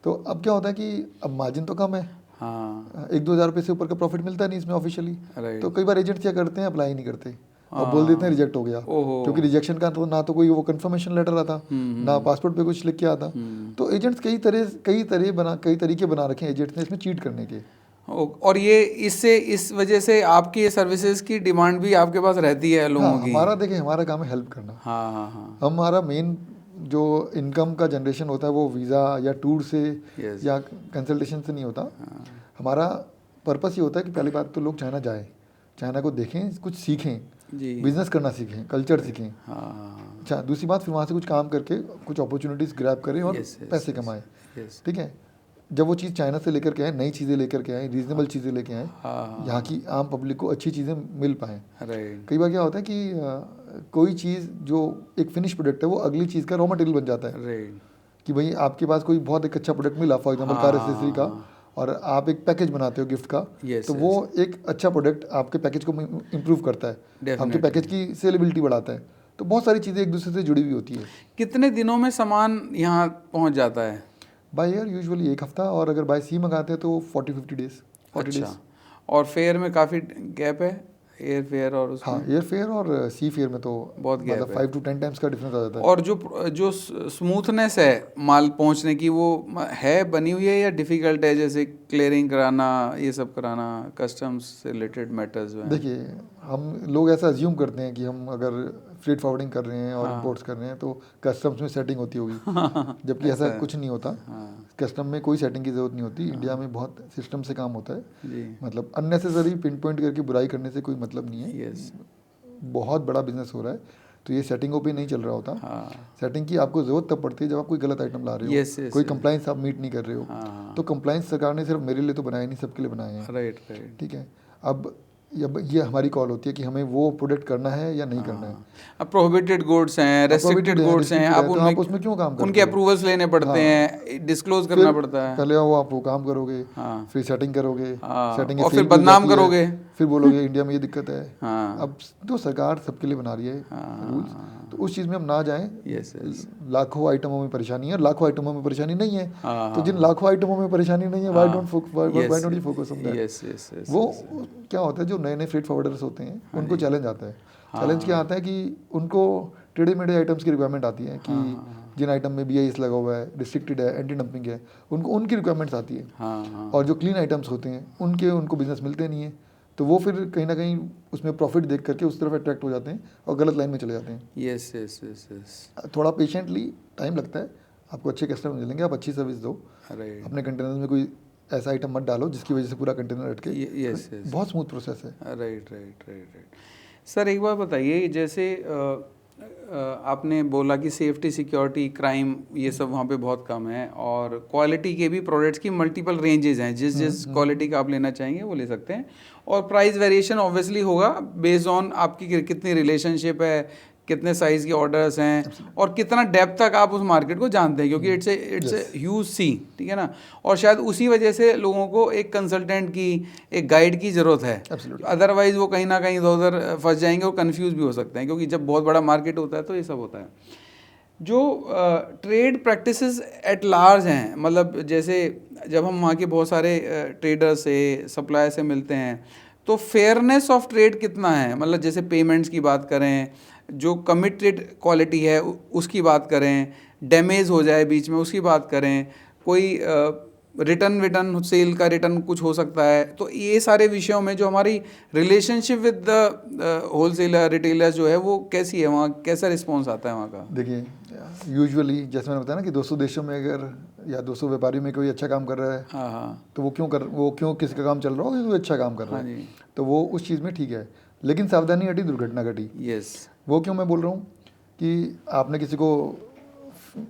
तो अब क्या होता है कि अब मार्जिन तो कम है, हाँ। 1-2 हज़ार रुपये से ऊपर का प्रॉफिट मिलता नहीं इसमें ऑफिशियली। राइट। तो कई बार एजेंट्स क्या करते हैं, अप्लाई नहीं करते और बोल देते हैं रिजेक्ट हो गया। ओहो। क्योंकि रिजेक्शन का तो ना तो कोई वो कंफर्मेशन लेटर आता, ना पासपोर्ट पे कुछ लिख के आता। तो एजेंट्स कई तरीके बना रखे हैं एजेंट्स ने इसमें चीट करने के। और ये इस वजह से आपकी ये सर्विसेज की डिमांड भी आपके पास रहती है लोगों हाँ, की? हमारा काम है हेल्प करना। हाँ हाँ हाँ। हमारा मेन जो इनकम का जनरेशन होता है वो वीज़ा या टूर से Yes. या कंसल्टेशन से नहीं होता। हमारा पर्पस ये होता है कि पहली बात तो लोग चाइना जाएं, चाइना को देखें, कुछ सीखें, जी। बिजनेस करना सीखें, कल्चर सीखें। हाँ। अच्छा, दूसरी बात, फिर वहाँ से कुछ काम करके कुछ अपॉर्चुनिटीज़ ग्रैब करें और Yes, yes, पैसे yes. कमाएं। यस। ठीक है, जब वो चीज़ चाइना से लेकर के आए, नई चीज़ें लेकर के आए, रीजनेबल चीज़ें लेके आए, हाँ। यहाँ की आम पब्लिक को अच्छी चीज़ें मिल पाएँ। राइट। कई बार क्या होता है कि कोई चीज़ जो एक फिनिश प्रोडक्ट है वो अगली चीज़ का रॉ मटेरियल बन जाता है। राइट। कि भाई आपके पास कोई बहुत एक अच्छा प्रोडक्ट मिला, फॉर एग्जांपल कार एक्सेसरी का, और आप एक पैकेज बनाते हो गिफ्ट का, Yes, तो वो एक अच्छा प्रोडक्ट आपके पैकेज को इम्प्रूव करता है, आपके Definitely. पैकेज की सेलेबिलिटी बढ़ाता है। तो बहुत सारी चीज़ें एक दूसरे से जुड़ी हुई होती है। कितने दिनों में सामान यहाँ पहुँच जाता है? बाय एयर यूजुअली 1 हफ्ता, और अगर बाय सी मंगाते हैं तो 40-50 डेज। 40 अच्छा। और फेयर में काफ़ी गैप है, एयर फेयर और उसमें? हाँ, एयर फेयर और सी फेयर में तो बहुत gap मतलब है। 5 to 10 टाइम्स का डिफरेंस आ जाता है। और जो स्मूथनेस है माल पहुंचने की, वो है बनी हुई है या डिफ़िकल्ट है? जैसे क्लियरिंग कराना, ये सब कराना, कस्टम्स से रिलेटेड मैटर्स में। देखिए, हम लोग ऐसा अज्यूम करते हैं कि हम अगर फ्रेट फॉरवर्डिंग कर रहे हैं और इंपोर्ट्स कर रहे हैं तो कस्टम्स में सेटिंग होती होगी, जबकि ऐसा कुछ नहीं होता। कस्टम में कोई सेटिंग की ज़रूरत नहीं होती। इंडिया में बहुत सिस्टम से काम होता है। जी। मतलब अननेसेसरी पिन पॉइंट करके बुराई करने से कोई मतलब नहीं है। यस। बहुत बड़ा बिजनेस हो रहा है तो ये सेटिंगों पे नहीं चल रहा होता। हाँ। सेटिंग की आपको ज़रूरत तब पड़ती है जब आप कोई गलत आइटम ला रहे हो, Yes, yes, कोई yes. कंप्लाइंस आप मीट नहीं कर रहे हो। हाँ। तो कंप्लाइंस सरकार ने सिर्फ मेरे लिए तो बनाए नहीं, सबके लिए बनाए हैं। Right right. ठीक है, अब ये हमारी कॉल होती है कि हमें वो प्रोडक्ट करना है या नहीं करना है। अब प्रोहिबिटेड गुड्स हैं, रेस्ट्रिक्टेड गुड्स हैं, आप तो आप उसमें क्यों काम करते उनके हो? अप्रूवल्स लेने पड़ते हैं, डिस्क्लोज करना पड़ता है। पहले वो आप वो काम करोगे, हाँ। फिर सेटिंग करोगे, हाँ। सेटिंग और फिर बदनाम करोगे। फिर बोलोगे इंडिया में ये दिक्कत है। हाँ। अब तो सरकार सबके लिए बना रही है रूल्स, तो उस चीज़ में हम ना जाएं। Yes yes. लाखों आइटमों में परेशानी है, लाखों आइटमों में परेशानी नहीं है। हाँ, तो जिन लाखों आइटमों में परेशानी नहीं है, why don't you focus on that. Yes yes yes. वो क्या होता है, जो नए नए फ्रेट फॉरवर्डर्स होते हैं उनको चैलेंज आता है। चैलेंज क्या आता है कि उनको टेढ़े मेढ़े आइटम्स की रिक्वायरमेंट आती है कि जिन आइटम में BIS लगा हुआ है, रिस्ट्रिक्टेड है, एंटी डंपिंग है, उनको उनकी रिक्वायरमेंट्स आती है। हाँ। और जो क्लीन आइटम्स होते हैं उनको बिजनेस मिलते नहीं है, तो वो फिर कहीं ना कहीं उसमें प्रॉफिट देख करके उस तरफ अट्रैक्ट हो जाते हैं और गलत लाइन में चले जाते हैं। Yes yes yes yes. थोड़ा पेशेंटली टाइम लगता है, आपको अच्छे कस्टमर मिलेंगे, आप अच्छी सर्विस दो। राइट। अपने कंटेनर में कोई ऐसा आइटम मत डालो जिसकी वजह से पूरा कंटेनर अटके। Yes yes. बहुत स्मूथ प्रोसेस है। Right right right right. Sir एक बात बताइए, जैसे आपने बोला कि सेफ्टी, सिक्योरिटी, क्राइम ये सब वहाँ पे बहुत कम है, और क्वालिटी के भी प्रोडक्ट्स की मल्टीपल रेंजेस हैं, जिस क्वालिटी का आप लेना चाहेंगे वो ले सकते हैं, और प्राइस वेरिएशन ऑब्वियसली होगा बेस्ड ऑन आपकी कितनी रिलेशनशिप है, कितने साइज़ के ऑर्डर्स हैं, और कितना डेप्थ तक आप उस मार्केट को जानते हैं, क्योंकि इट्स ए ह्यूज सी, ठीक है ना। और शायद उसी वजह से लोगों को एक कंसल्टेंट की, एक गाइड की ज़रूरत है। अदरवाइज़ वो कहीं ना कहीं इधर उधर फंस जाएंगे और कंफ्यूज भी हो सकते हैं, क्योंकि जब बहुत बड़ा मार्केट होता है तो ये सब होता है। जो ट्रेड प्रैक्टिसेस एट लार्ज हैं, मतलब जैसे जब हम वहाँ के बहुत सारे ट्रेडर से, सप्लायर से मिलते हैं, तो फेयरनेस ऑफ ट्रेड कितना है, मतलब जैसे पेमेंट्स की बात करें, जो कमिटेड क्वालिटी है उसकी बात करें, डैमेज हो जाए बीच में उसकी बात करें, कोई रिटर्न सेल का रिटर्न कुछ हो सकता है, तो ये सारे विषयों में जो हमारी relationship with the wholesaler, retailers जो है वो कैसी है, वहाँ कैसा रिस्पॉन्स आता है वहाँ का? देखिए, यूजुअली जैसे मैंने बताया ना कि 200 देशों में अगर या 200 व्यापारियों में कोई अच्छा काम कर रहा है, हाँ, तो वो क्यों किसी का काम चल रहा हो, क्योंकि वो अच्छा काम कर रहा है, तो वो उस चीज़ में ठीक है। लेकिन सावधानी घटी, दुर्घटना घटी। यस। वो क्यों मैं बोल रहा हूँ कि आपने किसी को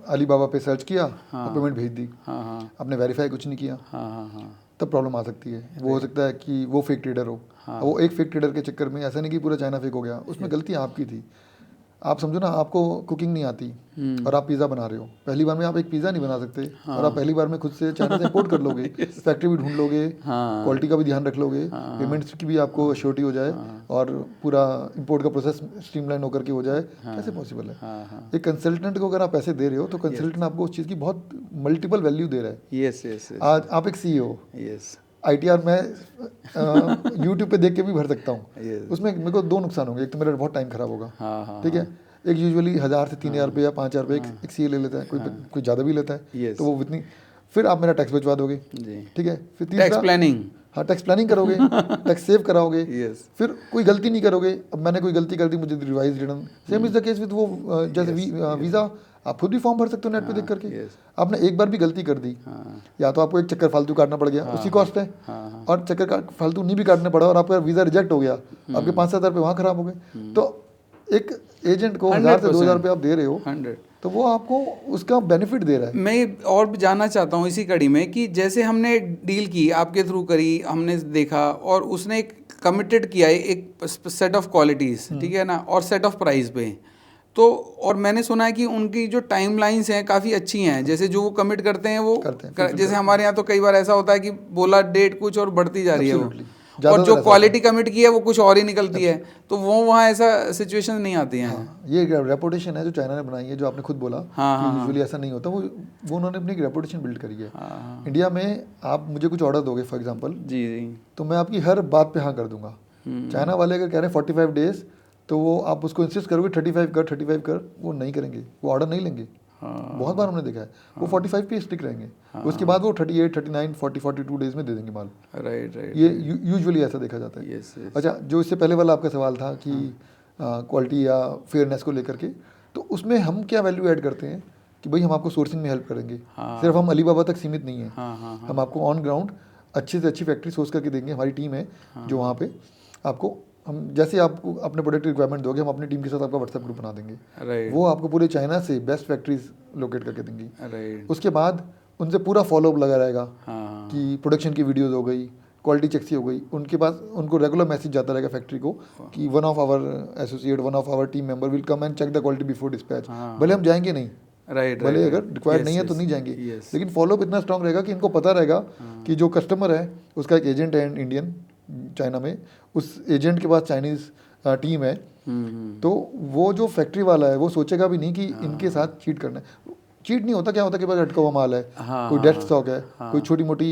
अलीबाबा पे सर्च किया और पेमेंट भेज दी, आपने वेरीफाई कुछ नहीं किया, तब प्रॉब्लम आ सकती है। वो हो सकता है कि वो फेक ट्रेडर हो। वो एक फेक ट्रेडर के चक्कर में, ऐसा नहीं कि पूरा चाइना फेक हो गया, उसमें गलती आपकी थी। आप समझो ना, आपको कुकिंग नहीं आती और आप पिज़्ज़ा बना रहे हो, पहली बार में आप एक पिज़्ज़ा नहीं बना सकते, और आप पहली बार में खुद से चाइना से इंपोर्ट कर लोगे, फैक्ट्री भी ढूंढ लोगे, क्वालिटी का भी ध्यान रख लोगे, पेमेंट्स की भी आपको श्योरिटी हो जाए, और पूरा इंपोर्ट का प्रोसेस स्ट्रीमलाइन होकर के हो जाए, कैसे पॉसिबल है? एक कंसल्टेंट को अगर आप पैसे दे रहे हो, तो कंसल्टेंट आपको उस चीज़ की बहुत मल्टीपल वैल्यू दे रहा है। Yes yes. आज आप एक CEO, यस, ITR मैं यूट्यूब पे देख के भी भर सकता हूँ, उसमें मेरे को 2 नुकसान होंगे। एक तो मेरा बहुत टाइम खराब होगा, ठीक है। एक यूजुअली 1000 से 3000 रुपये या 5000 रुपये एक CA ले लेता है, कोई ज़्यादा भी लेता है, तो वो इतनी, फिर आप मेरा टैक्स बचवा दोगे, ठीक है। फिर टैक्स प्लानिंग, हाँ, टैक्स प्लानिंग करोगे, टैक्स सेव कराओगे, फिर कोई गलती नहीं करोगे। अब मैंने कोई गलती कर दी, मुझे revise return, same is the case with वो जैसे वीज़ा, आप खुद भी फॉर्म भर सकते हो नेट पे देख करके। आपने एक बार भी गलती कर दी, या तो आपको एक चक्कर फालतू काटना पड़ गया, उसी कॉस्ट है, और चक्कर फालतू नहीं भी काटने पड़ा और आपका वीज़ा रिजेक्ट हो गया, आपके 5-7 हज़ार रुपये वहाँ खराब हो गए। तो एक एजेंट को 1000 से 2000 रुपये आप दे रहे हो, 100, तो वो आपको उसका बेनिफिट दे रहा है। मैं और भी जानना चाहता हूँ इसी कड़ी में कि जैसे हमने डील की, आपके थ्रू करी, हमने देखा, और उसने एक कमिटेड किया है एक सेट ऑफ क्वालिटीज़, ठीक है ना, और सेट ऑफ प्राइस पे, तो और मैंने सुना है कि उनकी जो टाइमलाइंस हैं काफ़ी अच्छी हैं, जैसे जो वो कमिट करते हैं वो जैसे हमारे यहाँ तो कई बार ऐसा होता है कि बोला डेट कुछ और बढ़ती जा रही है वो, और जो क्वालिटी कमिट की है वो कुछ और ही निकलती है, तो वो वहाँ ऐसा सिचुएशन नहीं आती है। ये रेपुटेशन है जो चाइना ने बनाई है, जो आपने खुद बोला कि यूजुअली ऐसा नहीं होता, वो उन्होंने अपनी रेपुटेशन बिल्ड करी है। इंडिया में आप मुझे कुछ ऑर्डर दोगे फॉर एग्जांपल, जी, तो मैं आपकी हर बात पे हाँ कर दूंगा। चाइना वाले अगर कह रहे हैं 45 डेज, तो वो आप उसको इंसिस्ट करोगे 35 कर, वो नहीं करेंगे, वो ऑर्डर नहीं लेंगे। बहुत बार हमने देखा है, वो 45 पे स्टिक रहेंगे, उसके बाद वो 38, 39, 40, 42 डेज में दे देंगे माल। राइट। ये यूजुअली ऐसा देखा जाता है। अच्छा, जो इससे पहले वाला आपका सवाल था कि क्वालिटी या फेयरनेस को लेकर के, तो उसमें हम क्या वैल्यू ऐड करते हैं कि भाई हम आपको सोर्सिंग में हेल्प करेंगे। सिर्फ हम अलीबाबा तक सीमित नहीं है, हम आपको ऑन ग्राउंड अच्छी से अच्छी फैक्ट्री सोर्स करके देंगे। हमारी टीम है जो वहाँ पे आपको, हम जैसे आपको अपने प्रोडक्ट की रिक्वायरमेंट दोगे, हम अपनी टीम के साथ आपका व्हाट्सएप ग्रुप बना देंगे। वो आपको पूरे चाइना से बेस्ट फैक्ट्रीज लोकेट करके देंगी। उसके बाद उनसे पूरा फॉलोअप लगा रहेगा कि प्रोडक्शन की वीडियोस हो गई, क्वालिटी चेक सी हो गई, उनके पास उनको रेगुलर मैसेज जाता रहेगा फैक्ट्री को कि one of our associate, one of our team member will come and check the quality before dispatch. भले हम जाएंगे नहीं, भले अगर रिक्वायर्ड नहीं है तो नहीं जाएंगे, लेकिन फॉलोअप इतना स्ट्रांग रहेगा कि इनको पता रहेगा कि जो कस्टमर है उसका एक एजेंट है इंडियन, चाइना में, उस एजेंट के पास चाइनीज़ टीम है, तो वो जो फैक्ट्री वाला है वो सोचेगा भी नहीं कि इनके साथ चीट करना है। चीट नहीं होता, क्या होता है कि पास अटका हुआ माल है, कोई डेड स्टॉक है, कोई छोटी मोटी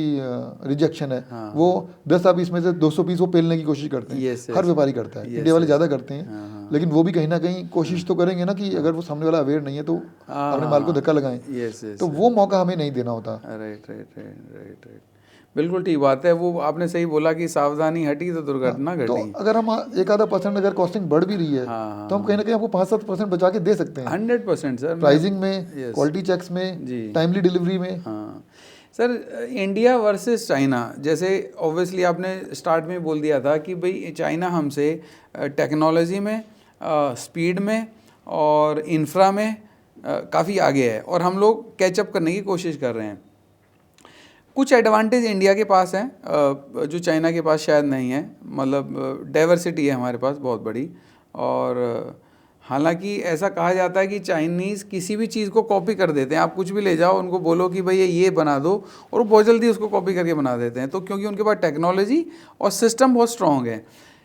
रिजेक्शन है, वो 10 पीस में से 200 पीस वो पेलने की कोशिश करते हैं। हर व्यापारी करता है, इंडिया वाले ज़्यादा करते हैं, लेकिन वो भी कहीं ना कहीं कोशिश तो करेंगे ना कि अगर वो सामने वाला अवेयर नहीं है तो अपने माल को धक्का लगाएं, तो वो मौका हमें नहीं देना होता। Right right right right right, बिल्कुल ठीक बात है। वो आपने सही बोला कि सावधानी हटी तो दुर्घटना घटी। तो अगर हम एक आधा % अगर कॉस्टिंग बढ़ भी रही है, तो हम कहीं ना कहीं आपको 5-7% बचा के दे सकते हैं। 100% सर, प्राइसिंग में, क्वालिटी चेक्स में, टाइमली डिलीवरी में। हाँ सर, इंडिया वर्सेस चाइना, जैसे ऑब्वियसली आपने स्टार्ट में बोल दिया था कि भाई चाइना हमसे टेक्नोलॉजी में, स्पीड में और इंफ्रा में काफ़ी आगे है और हम लोग कैचअप करने की कोशिश कर रहे हैं। कुछ एडवांटेज इंडिया के पास हैं जो चाइना के पास शायद नहीं है, मतलब डाइवर्सिटी है हमारे पास बहुत बड़ी। और हालांकि ऐसा कहा जाता है कि चाइनीज़ किसी भी चीज़ को कॉपी कर देते हैं। आप कुछ भी ले जाओ, उनको बोलो कि भाई ये बना दो, और वो बहुत जल्दी उसको कॉपी करके बना देते हैं। तो क्योंकि उनके पास टेक्नोलॉजी और सिस्टम बहुत स्ट्रॉन्ग है।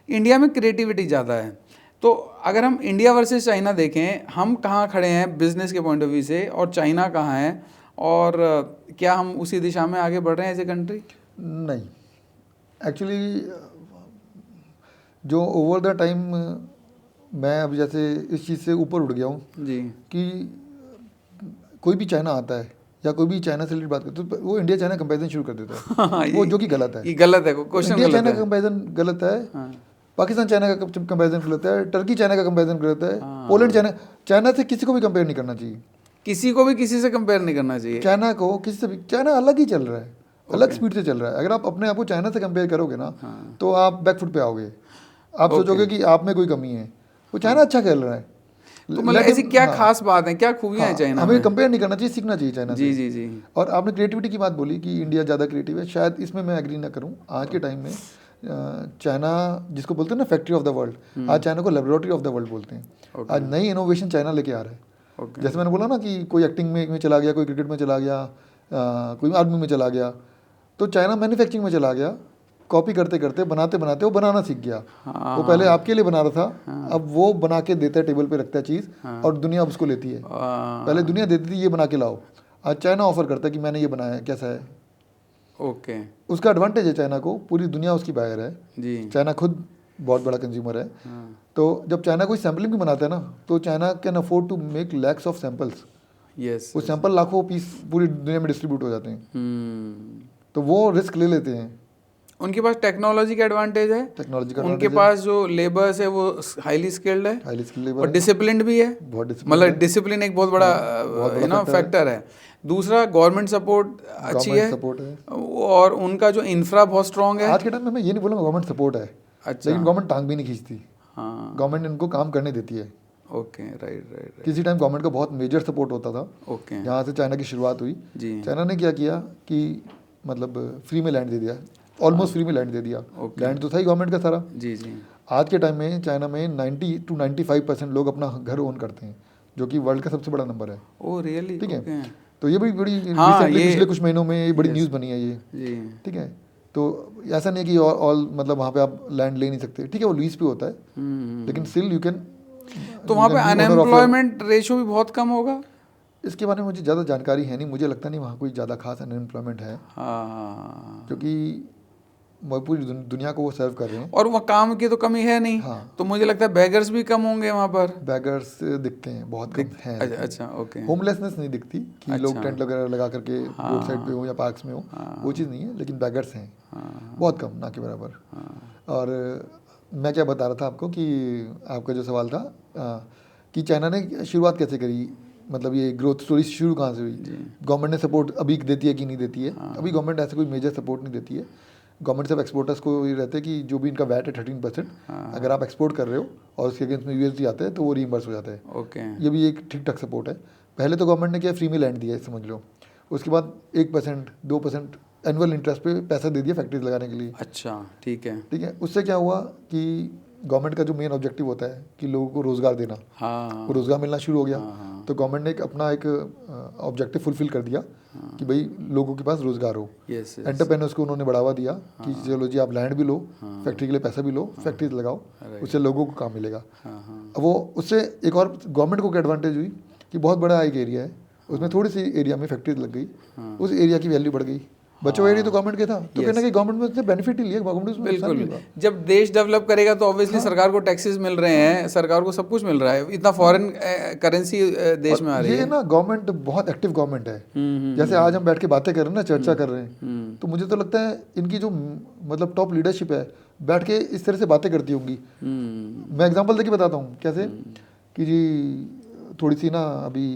इंडिया में क्रिएटिविटी ज़्यादा है। तो अगर हम इंडिया वर्सेस चाइना देखें, हम कहाँ खड़े हैं बिजनेस के पॉइंट ऑफ व्यू से, और चाइना कहाँ है, और क्या हम उसी दिशा में आगे बढ़ रहे हैं एज ए कंट्री? नहीं, एक्चुअली जो ओवर द टाइम मैं अब जैसे इस चीज़ से ऊपर उठ गया हूँ जी, कि कोई भी चाइना आता है या कोई भी चाइना से रिलेटेड बात करते तो वो इंडिया चाइना कंपैरिजन शुरू कर देता है। वो जो कि गलत है। ये गलत है, क्वेश्चन इंडिया गलत चाइना है। का कंपैरिजन गलत है, पाकिस्तान चाइना का कंपैरिजन गलत है, टर्की चाइना का कंपैरिजन गलत है, पोलैंड चाइना, चाइना से किसी को भी कंपेयर नहीं करना चाहिए। किसी को भी किसी से कंपेयर नहीं करना चाहिए। चाइना को किसी से भी, चाइना अलग ही चल रहा है, अलग स्पीड से चल रहा है। अगर आप अपने आप को चाइना से कंपेयर करोगे ना, तो आप बैकफुट पे आओगे। आप सोचोगे कि आप में कोई कमी है। वो चाइना अच्छा खेल रहा है। तो मतलब ऐसी क्या खास बात है, क्या खूबियां हैं चाइना में? हमें कंपेयर नहीं करना चाहिए, सीखना चाहिए चाइना से। जी जी जी। और आपने क्रिएटिविटी की बात बोली कि इंडिया ज़्यादा क्रिएटिव है, शायद इसमें मैं एग्री ना करूं। आज के टाइम में चाइना जिसको बोलते हैं ना फैक्ट्री ऑफ द वर्ल्ड, आज चाइना को लेबोरेटरी ऑफ द वर्ल्ड बोलते हैं। आज नई इनोवेशन चाइना लेके आ रहा है। जैसे मैंने बोला ना कि कोई एक्टिंग में चला गया, कोई क्रिकेट में चला गया, कोई आर्मी में चला गया, तो चाइना मैन्युफैक्चरिंग में चला गया। कॉपी करते करते, बनाते बनाते वो बनाना सीख गया। वो पहले आपके लिए बना रहा था, अब वो बना के देता है, टेबल पे रखता है चीज़, और दुनिया अब उसको लेती है। पहले दुनिया देती थी ये बना के लाओ, आज चाइना ऑफर करता है कि मैंने ये बनाया है, कैसा है। ओके, उसका एडवांटेज है चाइना को, पूरी दुनिया उसकी बायर है जी। चाइना खुद बहुत बड़ा कंज्यूमर है। तो जब चाइना कोई सैम्पलिंग भी बनाता है ना, तो China can afford to make lakhs of samples. Yes, वो सैंपल लाखों पीस पूरी दुनिया में डिस्ट्रीब्यूट हो जाते हैं। तो वो रिस्क ले लेते हैं। उनके पास टेक्नोलॉजी का एडवांटेज है, टेक्नोलॉजी का उनके पास जो लेबर्स है वो हाईली स्किल्ड है, हाईली स्किल्ड लेबर और डिसिप्लिन्ड भी है। बहुत डिसिप्लिन, मतलब डिसिप्लिन एक बहुत बड़ा फैक्टर है। दूसरा, गवर्नमेंट सपोर्ट अच्छी है, सपोर्ट है, और उनका जो इंफ्रा बहुत स्ट्रॉन्ग है। आज के टाइम में मैं ये नहीं बोलूँगा गवर्नमेंट सपोर्ट है, अच्छा, लेकिन गवर्नमेंट टांग भी नहीं खींचती। हाँ, गवर्नमेंट इनको काम करने देती है। Okay, right right. किसी टाइम गवर्नमेंट का बहुत मेजर सपोर्ट होता था। ओके, जहाँ से चाइना की शुरुआत हुई, जी चाइना ने क्या किया कि मतलब फ्री में लैंड दे दिया, ऑलमोस्ट फ्री में लैंड दे दिया। लैंड तो था ही गवर्नमेंट का सारा। जी जी। आज के टाइम में चाइना में 90 to 95% लोग अपना घर ओन करते हैं, जो कि वर्ल्ड का सबसे बड़ा नंबर है। Oh really? ठीक है, तो ये बड़ी हाँ, recently ये पिछले कुछ महीनों में ये बड़ी न्यूज़ बनी है ये। जी। ठीक है, तो ऐसा नहीं है कि ऑल मतलब वहाँ पे आप लैंड ले नहीं सकते। ठीक है, वो लीज पे होता है, लेकिन स्टिल यू कैन। तो वहाँ पे अनएम्प्लॉयमेंट रेशियो भी बहुत कम होगा? इसके बारे में मुझे ज़्यादा जानकारी है नहीं, मुझे लगता नहीं वहाँ कोई ज़्यादा खास अनएम्प्लॉयमेंट है। हाँ, क्योंकि पूरी दुनिया को वो सर्व कर रहे हैं, और वहाँ काम की तो कमी है नहीं। हाँ, तो मुझे लगता है बैगर्स भी कम होंगे वहाँ पर। बैगर्स दिखते हैं, बहुत कम हैं। अच्छा, ओके। होमलेसनेस नहीं दिखती कि लोग टेंट वगैरह लगा करके रोड साइड पे हो या पार्क्स में हो, वो चीज़ नहीं है, लेकिन बैगर्स हैं बहुत कम, ना के बराबर। और मैं क्या बता रहा था आपको कि आपका जो सवाल था कि चाइना ने शुरुआत कैसे करी, मतलब ये ग्रोथ स्टोरी शुरू कहाँ से हुई। गवर्नमेंट ने सपोर्ट अभी देती है कि नहीं देती है? अभी गवर्नमेंट ऐसे कोई मेजर सपोर्ट नहीं देती है। गवर्नमेंट सब एक्सपोर्टर्स को ये रहते हैं कि जो भी इनका वैट है 13%, अगर आप एक्सपोर्ट कर रहे हो और उसके अगेंस्ट में यूएसडी आता है तो वो रीइंबर्स हो जाता है। ओके, ये भी एक ठीक ठाक सपोर्ट है। पहले तो गवर्नमेंट ने क्या फ्री में लैंड दिया है, समझ लो। उसके बाद 1% 2% एनुअल इंटरेस्ट पे पैसा दे दिया फैक्ट्रीज लगाने के लिए। अच्छा, ठीक है। ठीक है, उससे क्या हुआ कि गवर्नमेंट का जो मेन ऑब्जेक्टिव होता है कि लोगों को रोज़गार देना, हाँ, वो रोज़गार मिलना शुरू हो गया। तो गवर्नमेंट ने एक अपना एक ऑब्जेक्टिव फुलफिल कर दिया कि भाई लोगों के पास रोजगार हो। एंटरप्रेन्योर्स को उन्होंने बढ़ावा दिया कि चलो जी आप लैंड भी लो, फैक्ट्री के लिए पैसा भी लो, फैक्ट्रीज लगाओ, उससे लोगों को काम मिलेगा। अब वो उससे एक और गवर्नमेंट को क्या एडवांटेज हुई कि बहुत बड़ा एक एरिया है, उसमें थोड़ी सी एरिया में फैक्ट्रीज लग गई, उस एरिया की वैल्यू बढ़ गई। बचो एरिया तो गवर्नमेंट के था, तो कहना कि गवर्नमेंट में उसने बेनिफिट ही लिया, गवर्नमेंट उसमें नुकसान नहीं बिल्कुल। हुआ। जब देश डेवलप करेगा तो ऑब्वियसली सरकार को टैक्सेस मिल रहे हैं, सरकार को सब कुछ मिल रहा है, इतना फॉरेन करेंसी देश में आ रही ये है। ना गवर्नमेंट बहुत एक्टिव गवर्नमेंट है। जैसे आज हम बैठ के बातें कर रहे हैं ना, चर्चा कर रहे हैं, तो मुझे तो लगता है इनकी जो मतलब टॉप लीडरशिप है बैठ के इस तरह से बातें करती होंगी। मैं एग्जांपल देके बताता हूँ कैसे कि जी थोड़ी सी ना अभी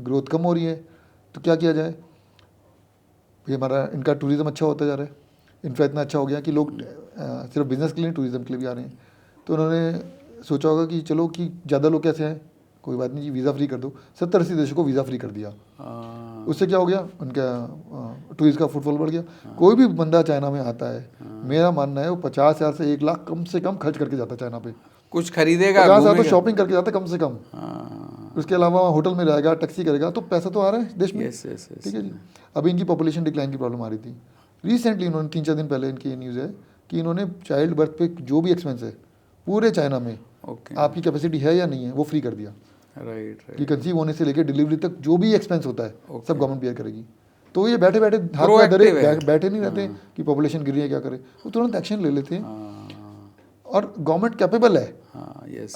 ग्रोथ कम हो रही है, तो क्या किया जाए, ये हमारा इनका टूरिज़्म अच्छा होता जा रहा है, इनका इतना अच्छा हो गया कि लोग सिर्फ बिजनेस के लिए टूरिज़्म के लिए भी आ रहे हैं। तो उन्होंने सोचा होगा कि चलो कि ज़्यादा लोग कैसे हैं, कोई बात नहीं जी वीज़ा फ्री कर दो। 70-80 देशों को वीज़ा फ्री कर दिया। उससे क्या हो गया, उनका टूरिस्ट का फुटफॉल बढ़ गया। कोई भी बंदा चाइना में आता है, मेरा मानना है वो 50,000 से 1 लाख कम से कम खर्च करके जाता है चाइना पे। कुछ खरीदेगा, 50,000 तो शॉपिंग करके जाता है कम से कम। उसके अलावा होटल में रहेगा, टैक्सी करेगा, तो पैसा तो आ रहा है देश में। ठीक है जी। अभी इनकी पॉपुलेशन डिक्लाइन की प्रॉब्लम आ रही थी। रिसेंटली इन्होंने 3-4 दिन पहले इनकी ये न्यूज़ है कि इन्होंने चाइल्ड बर्थ पे जो भी एक्सपेंस है पूरे चाइना में, आपकी कैपेसिटी है या नहीं है, वो फ्री कर दिया। कि कंसीव होने से लेकर डिलीवरी तक जो भी एक्सपेंस होता है सब गवर्नमेंट बेयर करेगी। तो ये बैठे बैठे बैठे नहीं रहते कि पॉपुलेशन गिर रही है क्या करे, वो तुरंत एक्शन ले लेते हैं। और गवर्नमेंट कैपेबल है।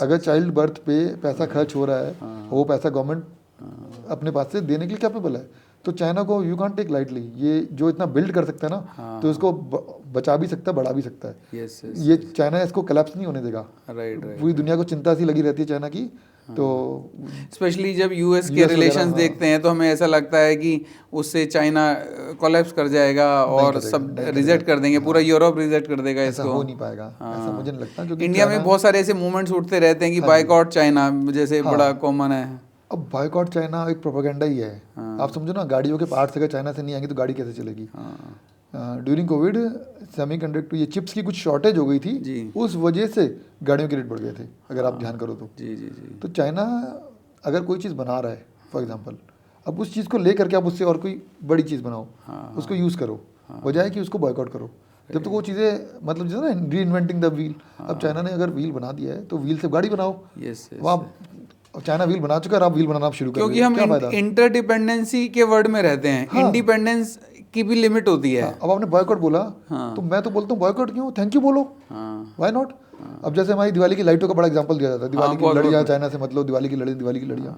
अगर चाइल्ड बर्थ पे पैसा खर्च हो रहा है, वो पैसा गवर्नमेंट अपने पास से देने के लिए कैपेबल है। तो चाइना को यू कांट टेक लाइटली। ये जो इतना बिल्ड कर सकता है ना, तो इसको बचा भी सकता है, बढ़ा भी सकता है। ये चाइना इसको कोलैप्स नहीं होने देगा। पूरी दुनिया को चिंता सी लगी रहती है चाइना की। तो स्पेशली जब यूएस के रिलेशंस देखते हैं तो हमें ऐसा लगता है कि उससे चाइना कोलैप्स कर जाएगा और सब रिजेक्ट कर देंगे, पूरा यूरोप रिजेक्ट कर देगा इसको। ऐसा हो नहीं पाएगा, ऐसा मुझे नहीं लगता। क्योंकि इंडिया में बहुत सारे ऐसे मूवमेंट्स उठते रहते हैं कि बायकॉट चाइना जैसे बड़ा कॉमन है। अब बायकॉट चाइना एक प्रोपेगेंडा ही है। आप समझो ना, गाड़ियों के पार्ट्स अगर चाइना से नहीं आएंगे तो गाड़ी कैसे चलेगी। ड्यूरिंग कोविड सेमीकंडक्टर ये चिप्स की कुछ शॉर्टेज हो गई थी, उस वजह से गाड़ियों के रेट बढ़ गए थे, अगर आप ध्यान करो तो। तो चाइना अगर कोई चीज़ बना रहा है फॉर एग्जांपल, अब उस चीज़ को ले करके आप उससे और कोई बड़ी चीज़ बनाओ, उसको यूज़ करो, बजाय कि उसको बॉयकॉट करो। जब तक वो चीज़ें मतलब जैसे ना री इन्वेंटिंग द व्हील। अब चाइना ने अगर व्हील बना दिया है तो व्हील से गाड़ी बनाओ। वहाँ चाइना व्हील बना चुका है, आप व्हील बनाना शुरू करो। क्योंकि हम इंटरडिपेंडेंसी के वर्ड में रहते हैं, इंडिपेंडेंस की भी लिमिट होती है। अब आपने बॉयकॉट बोला, तो मैं तो बोलता हूँ बॉयकॉट क्यों, थैंक यू बोलो, व्हाई नॉट। अब जैसे हमारी दिवाली की लाइटों का बड़ा एग्जांपल दिया जाता है, दिवाली की लड़ियाँ चाइना से मतलब दिवाली की लड़ियाँ।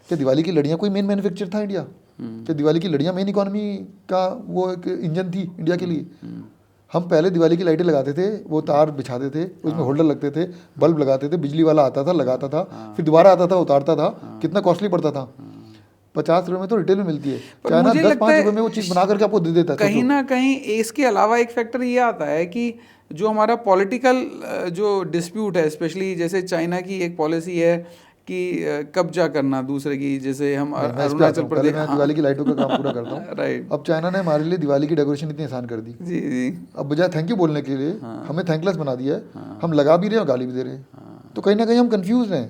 क्या दिवाली की लड़ियाँ कोई मेन मैन्युफैक्चर था इंडिया? क्या दिवाली की लड़ियाँ मेन इकोनॉमी का वो एक इंजन थी इंडिया के लिए? हम पहले दिवाली की लाइटें लगाते थे, वो तार बिछाते थे, उसमें होल्डर लगते थे, बल्ब लगाते थे, बिजली वाला आता था, लगाता था, फिर दोबारा आता था, उतारता था, कितना कॉस्टली पड़ता था। 50 रुपए में तो रिटेल में मिलती है, चाइना 10-5 रुपए में वो चीज़ बना करके आपको दे देता है। कहीं ना कहीं इसके अलावा एक फैक्टर ये आता है कि जो हमारा पॉलिटिकल जो डिस्प्यूट है, स्पेशली जैसे चाइना की एक पॉलिसी है कि कब्जा करना दूसरे की, जैसे हम अरुणाचल प्रदेश। मैं दिवाली की लाइटों का काम पूरा करता हूँ। राइट। अब चाइना ने हमारे लिए दिवाली की डेकोरेशन इतनी आसान कर दी। जी। अब बजाय थैंक यू बोलने के लिए हमें थैंकलेस बना दिया है। हम लगा भी रहे हैं और गाली भी दे रहे हैं। तो कहीं ना कहीं हम कंफ्यूज हैं।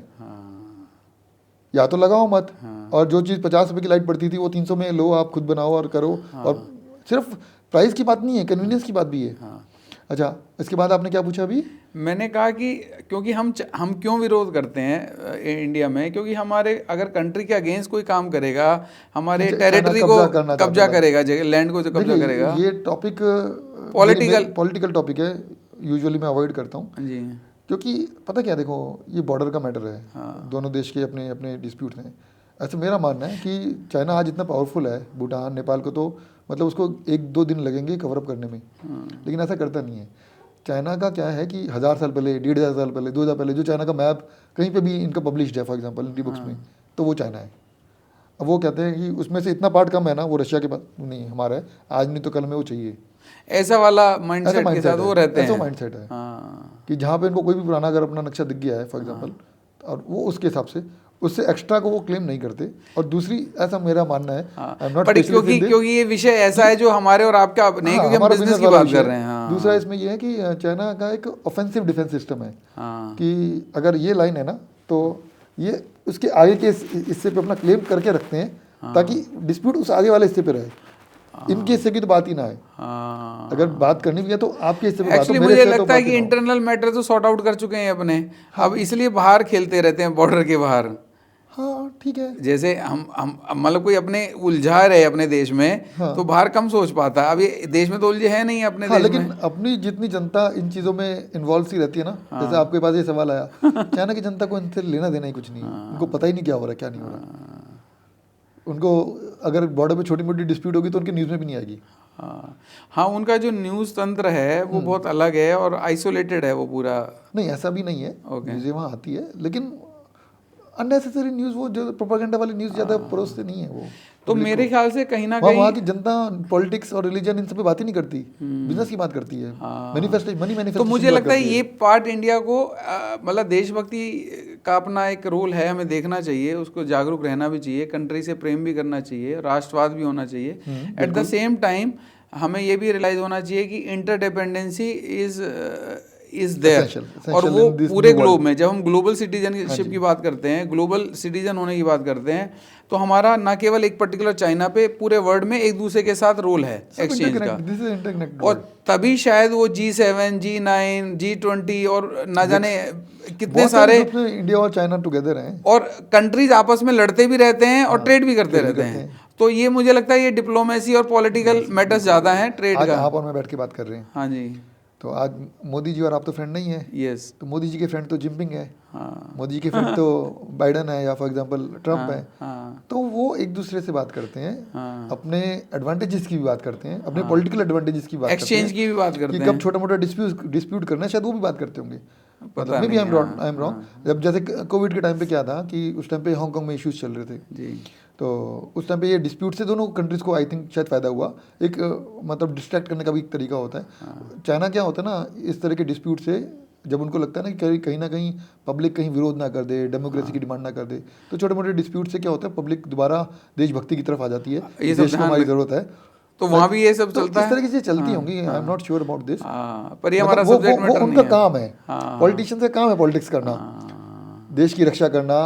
या तो लगाओ मत, और जो चीज़ 50 रुपए की लाइट पड़ती थी वो 300 में लो, आप खुद बनाओ और करो। और सिर्फ प्राइस की बात नहीं है, कन्वीनियंस की बात भी है। अच्छा, इसके बाद आपने क्या पूछा अभी? मैंने कहा कि क्योंकि हम क्यों विरोध करते हैं इंडिया में, क्योंकि हमारे अगर कंट्री के अगेंस्ट कोई काम करेगा, हमारे टेरिटरी को कब्जा करेगा, लैंड को जो कब्जा करेगा। ये टॉपिक पॉलिटिकल टॉपिक है, यूजुअली मैं अवॉइड करता हूँ जी। क्योंकि पता क्या, देखो ये बॉर्डर का मैटर है। दोनों देश के अपने अपने डिस्प्यूट हैं। ऐसे मेरा मानना है कि चाइना आज इतना पावरफुल है, भूटान नेपाल को तो मतलब उसको 1-2 दिन लगेंगे कवरअप करने में, लेकिन ऐसा करता नहीं है। चाइना का क्या है कि 1000 साल पहले, 1500 साल पहले, 2000 पहले जो चाइना का मैप कहीं पे भी इनका पब्लिश्ड है फॉर एग्जांपल इनकी बुक्स में, तो वो चाइना है। अब वो कहते हैं कि उसमें से इतना पार्ट कम है ना, वो रशिया के पास नहीं, हमारा है, आज नहीं तो कल में वो चाहिए। ऐसा वाला माइंडसेट के साथ वो रहते हैं। ऐसा माइंडसेट है कि जहाँ पे इनको कोई भी पुराना अगर अपना नक्शा दिख गया है फॉर एग्जांपल, और वो उसके हिसाब से उससे एक्स्ट्रा को वो क्लेम नहीं करते। और दूसरी, ऐसा मेरा मानना है, क्योंकि ये विषय ऐसा है जो हमारे और आपका नहीं, क्योंकि हम बिजनेस की बात कर रहे हैं। दूसरा इसमें ये है कि चाइना का एक ऑफेंसिव डिफेंस सिस्टम है कि अगर ये लाइन है ना, तो ये उसके आगे के हिस्से पे अपना क्लेम करके रखते हैं ताकि डिस्प्यूट उस आगे वाले हिस्से पे रहे, इनके हिस्से की तो बात ही ना है। हाँ, अगर बात करनी भी है तो आपके हिस्से पे बात हो, एक्चुअली मेरे मुझे हिस्से पे तो लगता है बात कि ही ना हो। इंटरनल मैटर तो सॉर्ट आउट कर चुके हैं अपने, अब इसलिए बाहर खेलते रहते हैं बॉर्डर के बाहर। हाँ ठीक है। जैसे हम मतलब कोई अपने उलझा रहे अपने देश में, हाँ। तो बाहर कम सोच पाता। अब ये देश में तो उलझे है नहीं अपने हाँ देश लेकिन में। अपनी जितनी जनता इन चीज़ों में इन्वॉल्व सी रहती है ना, जैसे आपके पास ये सवाल आया, चाइना की जनता को इनसे लेना देना ही कुछ नहीं है, उनको पता ही नहीं क्या हो रहा है क्या नहीं हो रहा। उनको अगर बॉर्डर पे छोटी मोटी डिस्प्यूट होगी तो उनके न्यूज़ में भी नहीं आएगी। हाँ हाँ, उनका जो न्यूज़ तंत्र है वो बहुत अलग है और आइसोलेटेड है वो पूरा। नहीं ऐसा भी नहीं है, Okay. न्यूज़ें वहाँ आती है, लेकिन अननेसेसरी न्यूज़, वो जो प्रोपेगेंडा वाली न्यूज़ ज़्यादा परोसते नहीं है वो। तो मेरे ख्याल से कहीं ना वहाँ कहीं की जनता पॉलिटिक्स और रिलीजन इन सब पे बात ही नहीं करती, बिजनेस की बात करती है, मैनिफेस्टेशन, मनी तो मैनिफेस्टेशन। मुझे लगता है ये पार्ट इंडिया को मतलब देशभक्ति का अपना एक रोल है, हमें देखना चाहिए, उसको जागरूक रहना भी चाहिए, कंट्री से प्रेम भी करना चाहिए, राष्ट्रवाद भी होना चाहिए। एट द सेम टाइम हमें ये भी रियलाइज होना चाहिए कि इंटरडिपेंडेंसी इज देयर, Essential और वो in this पूरे new ग्लोब world। में। जब हम ग्लोबल सिटीजनशिप की बात करते हैं, ग्लोबल सिटीजन होने की बात करते हैं, तो हमारा ना केवल एक पर्टिकुलर चाइना पे, पूरे वर्ल्ड में एक दूसरे के साथ रोल है एक्सचेंज का। This is interconnected. और तभी शायद वो G7, G9, G20 और ना जाने कितने सारे इंडिया और चाइना टुगेदर हैं, और कंट्रीज आपस में लड़ते भी रहते हैं और ट्रेड भी करते रहते हैं। तो ये मुझे लगता है ये डिप्लोमेसी और पॉलिटिकल मैटर्स ज़्यादा हैं ट्रेड आज का। आप और मैं बैठ के बात कर रहे हैं। हाँ जी। तो आज मोदी जी और आप तो फ्रेंड नहीं है, यस। तो मोदी जी के फ्रेंड तो जिनपिंग है, हाँ मोदी जी के फ्रेंड तो बाइडन है या फॉर एग्जांपल ट्रम्प है। हाँ तो वो एक दूसरे से बात करते हैं, हाँ, अपने एडवांटेजेस की भी बात करते हैं, अपने पॉलिटिकल एडवांटेजेस की बात करते एक्सचेंज हैं की भी बात कि करते कब हैं। छोटा मोटा डिस्प्यूट करना है, शायद वो भी बात करते होंगे। पता मे बी नहीं, आई एम रॉन्ग। जब जैसे कोविड के टाइम पे क्या था कि उस टाइम पे हांगकांग में इश्यूज चल रहे थे, जी। तो उस टाइम पे ये डिस्प्यूट से दोनों कंट्रीज को आई थिंक शायद फ़ायदा हुआ। एक मतलब डिस्ट्रैक्ट करने का भी एक तरीका होता है। चाइना क्या होता है ना, इस तरह के डिस्प्यूट से जब उनको लगता है ना कि कहीं ना कहीं पब्लिक कहीं विरोध ना कर दे, डेमोक्रेसी की डिमांड ना कर दे, तो छोटे मोटे डिस्प्यूट से क्या होता है, पब्लिक दोबारा देशभक्ति की तरफ आ जाती है, ये सब देश को ध्यान हमारी रख- ज़रूरत है। तो वहाँ भी ये सब तो चलता इस है। तरह की चीज़ें चलती होंगी, I am not sure about this. हाँ, पर ये हमारा वो सब्जेक्ट मैटर उनका नहीं है। काम है, हाँ। पॉलिटिशियन का काम है पॉलिटिक्स करना, हाँ, देश की रक्षा करना,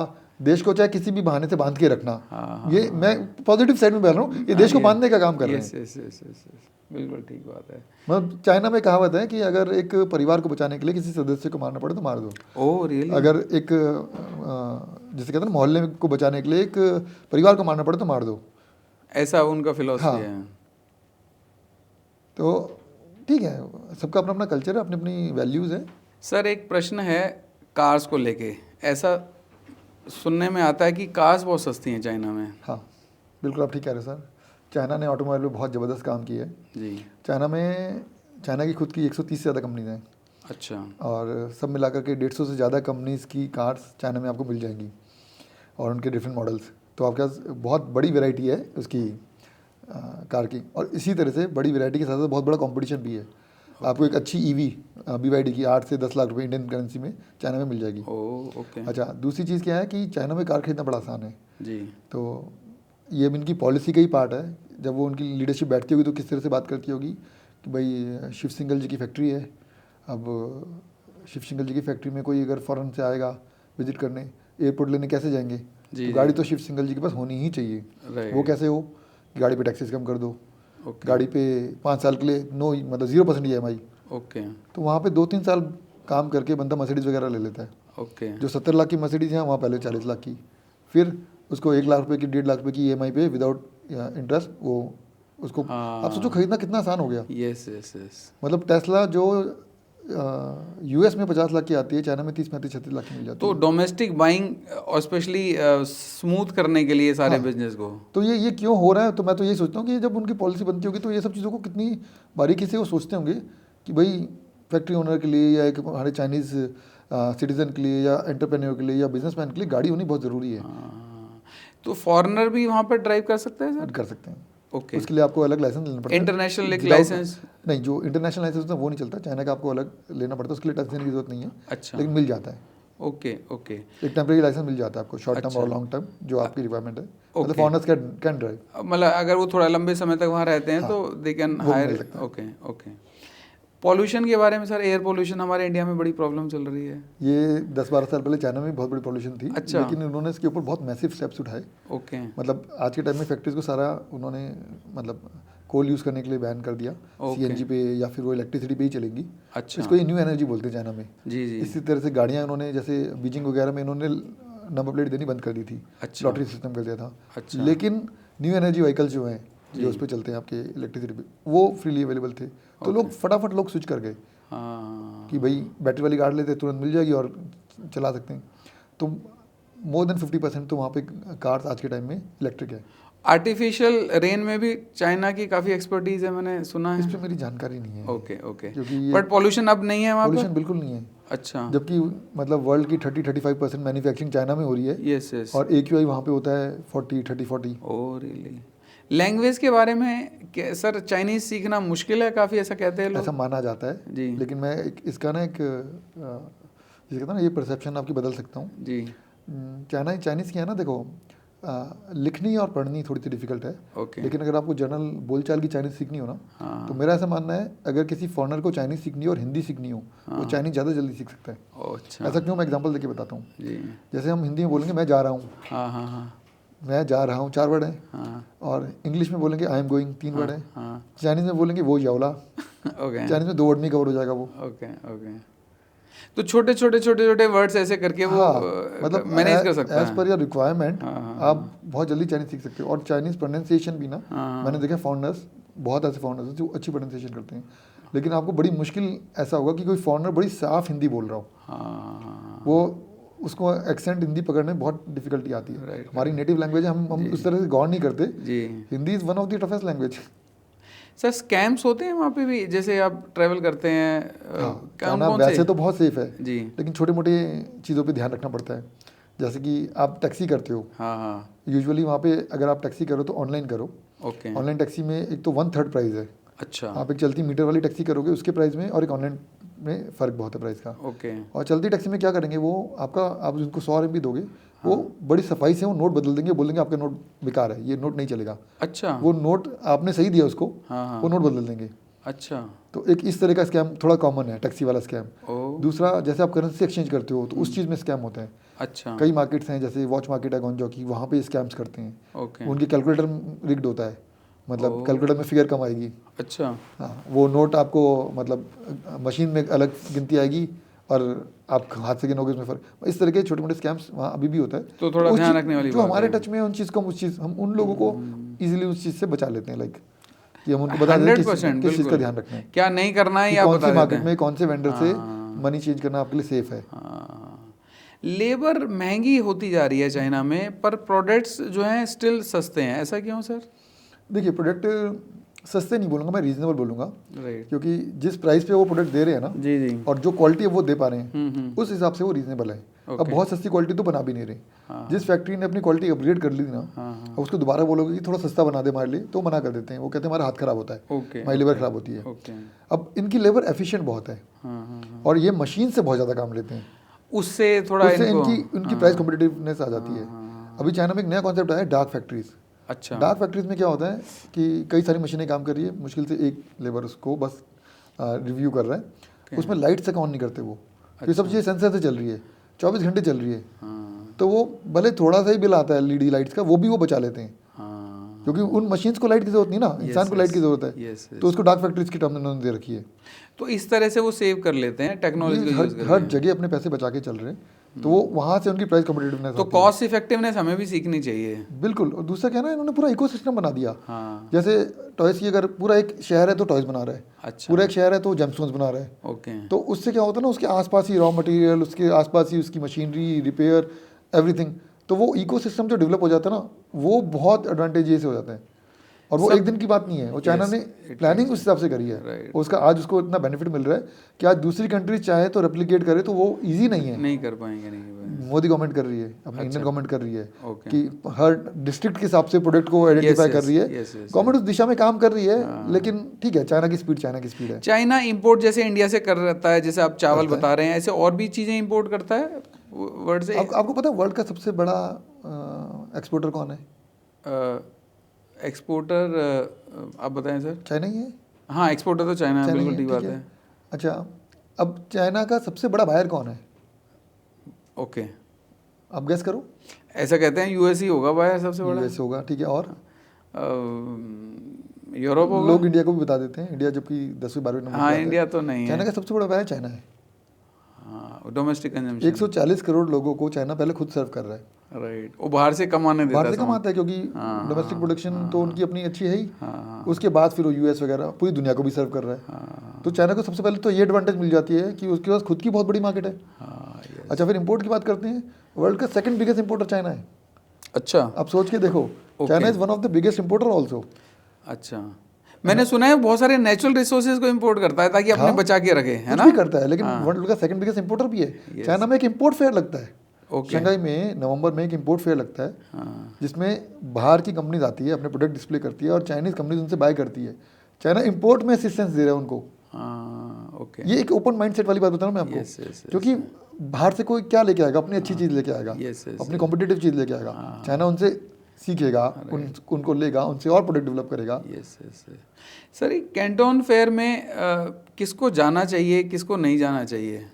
देश को चाहे किसी भी बहाने से बांध के रखना। हाँ, ये मैं पॉजिटिव साइड में बोल रहा हूँ, ये देश को बांधने का काम कर रहे हैं। यस यस यस यस, बिल्कुल ठीक बात है। मतलब चाइना में कहावत है कि अगर एक परिवार को बचाने के लिए किसी सदस्य को मारना पड़े तो मार दो। Oh really? अगर एक जैसे कहते हैं ना, मोहल्ले को बचाने के लिए एक परिवार को मारना पड़े तो मार दो। ऐसा उनका फिलॉसफी हाँ। है। तो ठीक है, सबका अपना अपना कल्चर है, अपनी अपनी वैल्यूज़ है। सर एक प्रश्न है कार्स को लेके, ऐसा सुनने में आता है कि कार्स बहुत सस्ती हैं चाइना में। हाँ बिल्कुल आप ठीक कह रहे हैं सर, चाइना ने ऑटोमोबाइल में बहुत ज़बरदस्त काम किया है। जी। चाइना की खुद की 130 से ज़्यादा कंपनीज हैं, अच्छा। और सब मिलाकर के 150 से ज़्यादा कंपनीज़ की कार्स चाइना में आपको मिल जाएंगी, और उनके डिफरेंट मॉडल्स। तो आपके पास बहुत बड़ी वैरायटी है उसकी कार की, और इसी तरह से बड़ी वैरायटी के साथ साथ बहुत बड़ा कंपटीशन भी है। आपको एक अच्छी ईवी BYD की 8 से 10 लाख रुपए इंडियन करेंसी में चाइना में मिल जाएगी। Oh okay. अच्छा, दूसरी चीज़ क्या है कि चाइना में कार खरीदना बड़ा आसान है। जी। तो ये अब इनकी पॉलिसी का ही पार्ट है। जब वो उनकी लीडरशिप बैठती होगी तो किस तरह से बात करती होगी कि भाई शिव सिंगल जी की फैक्ट्री है, अब शिव सिंगल जी की फैक्ट्री में कोई अगर फॉरेन से आएगा विजिट करने, एयरपोर्ट लेने कैसे जाएंगे? जी, तो गाड़ी तो शिव सिंगल जी के पास होनी ही चाहिए। राइट। वो कैसे हो कि गाड़ी पे टैक्सेस कम कर दो, ओके। गाड़ी पे 5 साल के लिए मतलब 0% EMI। ओके तो वहाँ पे 2-3 साल काम करके बंदा मर्सिडीज़ वगैरह ले लेता है। ओके। जो 70 लाख की मर्सिडीज़ है वहाँ पहले 40 लाख की, फिर उसको 1 लाख रुपए की 1.5 लाख रुपए की EMI पे विदाउट इंटरेस्ट वो उसको। आप सोचो खरीदना कितना आसान हो गया। Yes yes yes. मतलब टेस्ला जो US में 50 लाख की आती है, चाइना में 30-35-36 लाख की मिल जाती तो डोमेस्टिक बाइंग और स्पेशली स्मूथ करने के लिए सारे बिजनेस को। तो ये क्यों हो रहा है? तो मैं तो यही सोचता हूँ कि जब उनकी पॉलिसी बनती होगी तो ये सब चीज़ों को कितनी बारीकी से वो सोचते होंगे कि भाई फैक्ट्री ओनर के लिए या एक हमारे चाइनीज़ सिटीजन के लिए या एंटरप्रेन्योर के लिए या बिजनेसमैन के लिए गाड़ी होनी बहुत ज़रूरी है। तो फॉरेनर भी वहाँ पर ड्राइव कर सकते हैं सर? कर सकते हैं। ओके। उसके लिए आपको अलग लाइसेंस लेना पड़ता है। इंटरनेशनल एक Without- लाइसेंस? नहीं, जो इंटरनेशनल लाइसेंस होता है वो नहीं चलता, चाइना का आपको अलग लेना पड़ता है, उसके लिए टैक्स देने की जरूरत नहीं है। अच्छा। लेकिन मिल जाता है, ओके ओके। एक टेम्परेरी लाइसेंस मिल जाता है आपको, शॉर्ट टर्म अच्छा। और लॉन्ग टर्म जो आपकी रिक्वायरमेंट है। मतलब Okay. Foreigners can drive. मतलब अगर वो थोड़ा लंबे समय तक वहाँ रहते हैं तो दे कैन वो मिल हायर। सकता है। Okay okay. पॉल्यूशन के बारे में सर, एयर पॉल्यूशन हमारे इंडिया में बड़ी प्रॉब्लम चल रही है। ये 10-12 साल पहले चाइना में बहुत बड़ी पॉल्यूशन थी। अच्छा। लेकिन उन्होंने इसके ऊपर बहुत मैसिव स्टेप्स उठाए। ओके। मतलब आज के टाइम में फैक्ट्रीज को सारा उन्होंने मतलब कोल यूज़ करने के लिए बैन कर दिया। सीएनजी पे या फिर वो इलेक्ट्रिसिटी पे ही चलेंगी। अच्छा। इसको ये न्यू एनर्जी बोलते हैं चाइना में। जी जी। इसी तरह से गाड़ियाँ उन्होंने जैसे बीजिंग वगैरह में इन्होंने नंबर प्लेट देनी बंद कर दी थी। अच्छा। लॉटरी सिस्टम कर दिया था। अच्छा। लेकिन न्यू एनर्जी व्हीकल जो हैं जो उस पर चलते हैं आपके इलेक्ट्रिसिटी पे, वो फ्रीली अवेलेबल थे। तो लोग फटाफट लोग स्विच कर गए कि भाई बैटरी वाली कार लेते तुरंत मिल जाएगी और चला सकते हैं। तो मोर देन 50% तो वहाँ पे कार्स आज के टाइम में इलेक्ट्रिक है। आर्टिफिशियल रेन में भी चाइना की काफ़ी एक्सपर्टीज है, मैंने सुना है। इस पर मेरी जानकारी नहीं है। Okay okay. क्योंकि बट पॉल्यूशन अब नहीं है वहाँ पर? पॉल्यूशन बिल्कुल नहीं है। अच्छा। जबकि मतलब वर्ल्ड की 30-35% मैन्युफैक्चरिंग चाइना में हो रही है। Yes yes. और AQI वहाँ पे होता है 40-30-40। Oh really. लैंग्वेज के बारे में सर, चाइनीज़ सीखना मुश्किल है काफ़ी, ऐसा कहते हैं लोग। ऐसा माना जाता है जी। लेकिन मैं इसका ना एक जिसे कहता ना ये परसेप्शन आपकी बदल सकता हूँ। जी। चाइनीज़ की है ना, देखो लिखनी और पढ़नी थोड़ी सी डिफिकल्ट है। ओके। लेकिन अगर आपको जनरल बोलचाल की चाइनीज़ सीखनी हो ना, हाँ। तो मेरा ऐसा मानना है अगर किसी फॉरनर को चाइनीज़ सीखनी हो और हिंदी सीखनी हो, वो चाइनीज़ ज़्यादा जल्दी सीख सकता है। अच्छा। ऐसा क्यों, मैं एग्जांपल देके बताता हूँ। जी। जैसे हम हिंदी में बोलेंगे मैं जा रहा हूँ, हाँ हाँ हाँ मैं जा रहा हूँ 4 वर्ड है। हाँ और इंग्लिश में बोलेंगे आई एम गोइंग 3 वर्ड है। हाँ। चाइनीज़ में बोलेंगे वो यावला। ओके चाइनीज़ में 2 वर्ड में कवर हो जाएगा वो। Okay okay. तो छोटे छोटे छोटे छोटे वर्ड्स ऐसे करके वो मतलब मैनेज कर सकता एज है। पर योर रिक्वायरमेंट हाँ, आप बहुत जल्दी चाइनीज़ सीख सकते हो। और चाइनीज़ प्रोनाउंसिएशन भी ना, मैंने देखा फॉरनर्स, बहुत ऐसे फॉरनर्स जो अच्छी प्रोनाउंसिएशन करते हैं। लेकिन आपको बड़ी मुश्किल ऐसा होगा कि कोई फॉरनर बड़ी साफ हिंदी बोल रहा हो, हाँ वो उसको एक्सेंट हिंदी पकड़ने में बहुत डिफिकल्टी आती है। Right, हमारी नेटिव लैंग्वेज है, हम उस तरह से गौर नहीं करते। जी। Hindi is one of the toughest language. Sir scams होते हैं वहाँ पे भी, जैसे आप ट्रैवल करते हैं? हाँ, कौन चाइना कौन वैसे से? तो बहुत सेफ है, जी। लेकिन छोटे मोटे चीज़ों पे ध्यान रखना पड़ता है। जैसे कि आप टैक्सी करते हो, हाँ हाँ। यूजुअली वहाँ पे अगर आप टैक्सी करो तो ऑनलाइन करो। ओके। ऑनलाइन टैक्सी में एक तो 1/3 प्राइस है। अच्छा। आप एक चलती मीटर वाली टैक्सी करोगे उसके प्राइस में, और एक ऑनलाइन में फ़र्क बहुत है प्राइस का। ओके। और चलती टैक्सी में क्या करेंगे वो, आप उनको 100 RMB दोगे, वो बड़ी सफाई से वो नोट बदल देंगे, बोलेंगे आपका नोट बेकार है, ये नोट नहीं चलेगा। अच्छा। वो नोट आपने सही दिया उसको, हाँ हाँ। वो नोट बदल देंगे। अच्छा। तो एक इस तरह का स्कैम थोड़ा कॉमन है, टैक्सी वाला स्कैम। ओ। दूसरा, जैसे आप करेंसी एक्सचेंज करते हो तो उस चीज़ में स्कैम होते हैं। अच्छा। कई मार्केट्स हैं, जैसे वॉच मार्केट है गोंजो की, वहाँ पे स्कैम्स करते हैं। ओके। उनकी कैलकुलेटर रिग्ड होता है, मतलब ओह। कैलकुलेटर में फिगर कम आएगी। अच्छा। हाँ, वो नोट आपको मतलब मशीन में अलग गिनती आएगी और आप हाथ से गिनोगे, उसमें फर्क। इस तरह के छोटे मोटे स्कैम्स वहाँ अभी भी होता है। तो थोड़ा उस ध्यान चीज़- रखने वाली जो बात हमारे है। टच में है उन चीज़ को, हम उन लोगों को इजीली उस चीज़ से बचा लेते हैं। लाइक कि हम उनको बता देते हैं 100% किस चीज़ का बिल्कुल। ध्यान रखना है, क्या नहीं करना है कि या कौन बता से देते मार्केट हैं। में कौन से वेंडर से हाँ। मनी चेंज करना आपके लिए सेफ है। हाँ। लेबर महंगी होती जा रही है चाइना में, पर प्रोडक्ट्स जो हैं स्टिल सस्ते हैं, ऐसा क्यों सर? देखिए, प्रोडक्ट सस्ते नहीं बोलूँगा मैं, रीजनेबल बोलूँगा। राइट। क्योंकि जिस प्राइस पे वो प्रोडक्ट दे रहे हैं ना, जी जी। और जो क्वालिटी है वो दे पा रहे हैं, हम्म। उस हिसाब से वो रीजनेबल है। अब Okay. बहुत सस्ती क्वालिटी तो बना भी नहीं रहे। हाँ। जिस फैक्ट्री ने अपनी क्वालिटी अपग्रेड कर ली थी ना, हाँ अब उसको दोबारा बोलोगे कि थोड़ा सस्ता बना दे हमारे लिए, तो मना कर देते हैं। वो कहते हैं हमारा हाथ खराब होता है, ओके। हमारी लेबर खराब होती है। ओके। अब इनकी लेबर एफिशिएंट बहुत है, हाँ। और ये मशीन से बहुत ज़्यादा काम लेते हैं। उससे थोड़ा उससे इनको इनकी प्राइस कॉम्पिटिटिवनेस आ जाती है। अभी चाइना में एक नया कॉन्सेप्ट आया है, डार्क फैक्ट्रीज। अच्छा। डार्क फैक्ट्रीज में क्या होता है कि कई सारी मशीनें काम कर रही है, मुश्किल से एक लेबर उसको बस रिव्यू कर रहा है। उसमें लाइट से ऑन नहीं करते वो, ये सब चीज़ें सेंसर से चल रही है, 24 घंटे चल रही है। तो वो भले थोड़ा सा ही बिल आता है LED लाइट्स का, वो भी वो बचा लेते हैं। हाँ। क्योंकि उन मशीन्स को लाइट की जरूरत नहीं ना, इंसान को लाइट की जरूरत है। यस। तो उसको डार्क फैक्ट्रीज की टर्म इन्होंने दे रखी है। तो इस तरह से वो सेव कर लेते हैं, टेक्नोलॉजी का यूज करके। हर जगह अपने पैसे बचा के चल रहे हैं, तो वो वहाँ से उनकी प्राइस कॉम्पिटिटिवनेस तो कॉस्ट इफेक्टिवनेस हमें भी सीखनी चाहिए। बिल्कुल। और दूसरा क्या है ना, इन्होंने पूरा इकोसिस्टम बना दिया। हाँ। जैसे टॉयज की, अगर पूरा एक शहर है तो टॉयज बना रहा है, अच्छा। पूरा एक शहर है तो जेमस्टोन्स बना रहा है। ओके। तो उससे क्या होता है ना, उसके आसपास ही रॉ मटेरियल, उसके आसपास ही उसकी मशीनरी, रिपेयर, एवरीथिंग। तो वो इकोसिस्टम जो डेवलप हो जाता है ना, वो बहुत एडवांटेजियस हो जाता है। और वो एक दिन की बात नहीं है, वो चाइना ने प्लानिंग उस हिसाब से करी है। Right. उसका आज उसको इतना बेनिफिट मिल रहा है कि आज दूसरी कंट्री चाहे तो रेप्लिकेट करे तो वो इजी नहीं है। नहीं कर पाएंगे। मोदी गवर्नमेंट कर रही है, अपनी इंडियन गवर्नमेंट कर रही है ओके। कि हर डिस्ट्रिक्ट के हिसाब से प्रोडक्ट को आइडेंटिफाई कर रही है। गवर्नमेंट उस दिशा में काम कर रही है, लेकिन ठीक है, चाइना की स्पीड है। चाइना इंपोर्ट जैसे इंडिया से कर रहता है, जैसे आप चावल बता रहे हैं, ऐसे और भी चीज़ें इंपोर्ट करता है वर्ल्ड से। आपको पता है वर्ल्ड का सबसे बड़ा एक्सपोर्टर कौन है? एक्सपोर्टर आप बताएं सर। चाइना ही है। हाँ, एक्सपोर्टर तो चाइना है, बिल्कुल ठीक बात है। अच्छा, अब चाइना का सबसे बड़ा बायर कौन है? ओके, आप गेस करो। ऐसा कहते हैं यूएस ही होगा बायर सबसे बड़ा। यूएस होगा, ठीक है, और यूरोप होगा। लोग इंडिया को भी बता देते हैं, इंडिया जबकि 10वें 12वें नंबर हाँ, पे आता इंडिया है। तो नहीं है। चाइना का सबसे बड़ा बायर चाइना है। हाँ, डोमेस्टिक कंजम्पशन। 140 करोड़ लोगों को चाइना पहले खुद सर्व कर रहा है। राइट, वो बाहर से कमाने देता बाहर है से कमाता है, क्योंकि हाँ, डोमेस्टिक प्रोडक्शन तो उनकी अपनी अच्छी है ही। हाँ, उसके बाद फिर वो यूएस वगैरह पूरी दुनिया को भी सर्व कर रहा है। हाँ, तो चाइना को सबसे पहले तो ये एडवांटेज मिल जाती है कि उसके पास खुद की बहुत बड़ी मार्केट है। हाँ, yes। अच्छा, फिर इंपोर्ट की बात करते हैं। वर्ल्ड का सेकंड बिगेस्ट इंपोर्टर चाइना है। अच्छा, आप सोच के देखो, China is one of the biggest importer also. अच्छा, मैंने सुना है बहुत सारे नेचुरल रिसोर्सेज को इंपोर्ट करता है ताकि अपने हाँ, बचा के रखे, है कुछ ना। भी करता है, लेकिन वर्ल्ड का सेकंड बिगेस्ट इंपोर्टर भी है। चाइना में एक इंपोर्ट फेयर लगता है। ओके, शंघाई में नवंबर में एक इंपोर्ट फेयर लगता है, हाँ, जिसमें बाहर की कंपनीज आती है, अपने प्रोडक्ट डिस्प्ले करती है और चाइनीज कंपनीज उनसे बाय करती है। चाइना इंपोर्ट में असिस्टेंस दे रहा है उनको। हाँ, ओके, ये एक ओपन माइंडसेट वाली बात बता रहा हूँ मैं Yes, yes, आपको, क्योंकि बाहर से कोई क्या लेके आएगा? अपनी अच्छी चीज़ लेके आएगा, Yes, yes, अपनी कॉम्पिटिटिव चीज़ लेके आएगा। चाइना उनसे सीखेगा, उनको लेगा, उनसे और प्रोडक्ट डेवलप करेगा। Yes yes. सर, ये कैंटोन फेयर में किसको जाना चाहिए, किसको नहीं जाना चाहिए?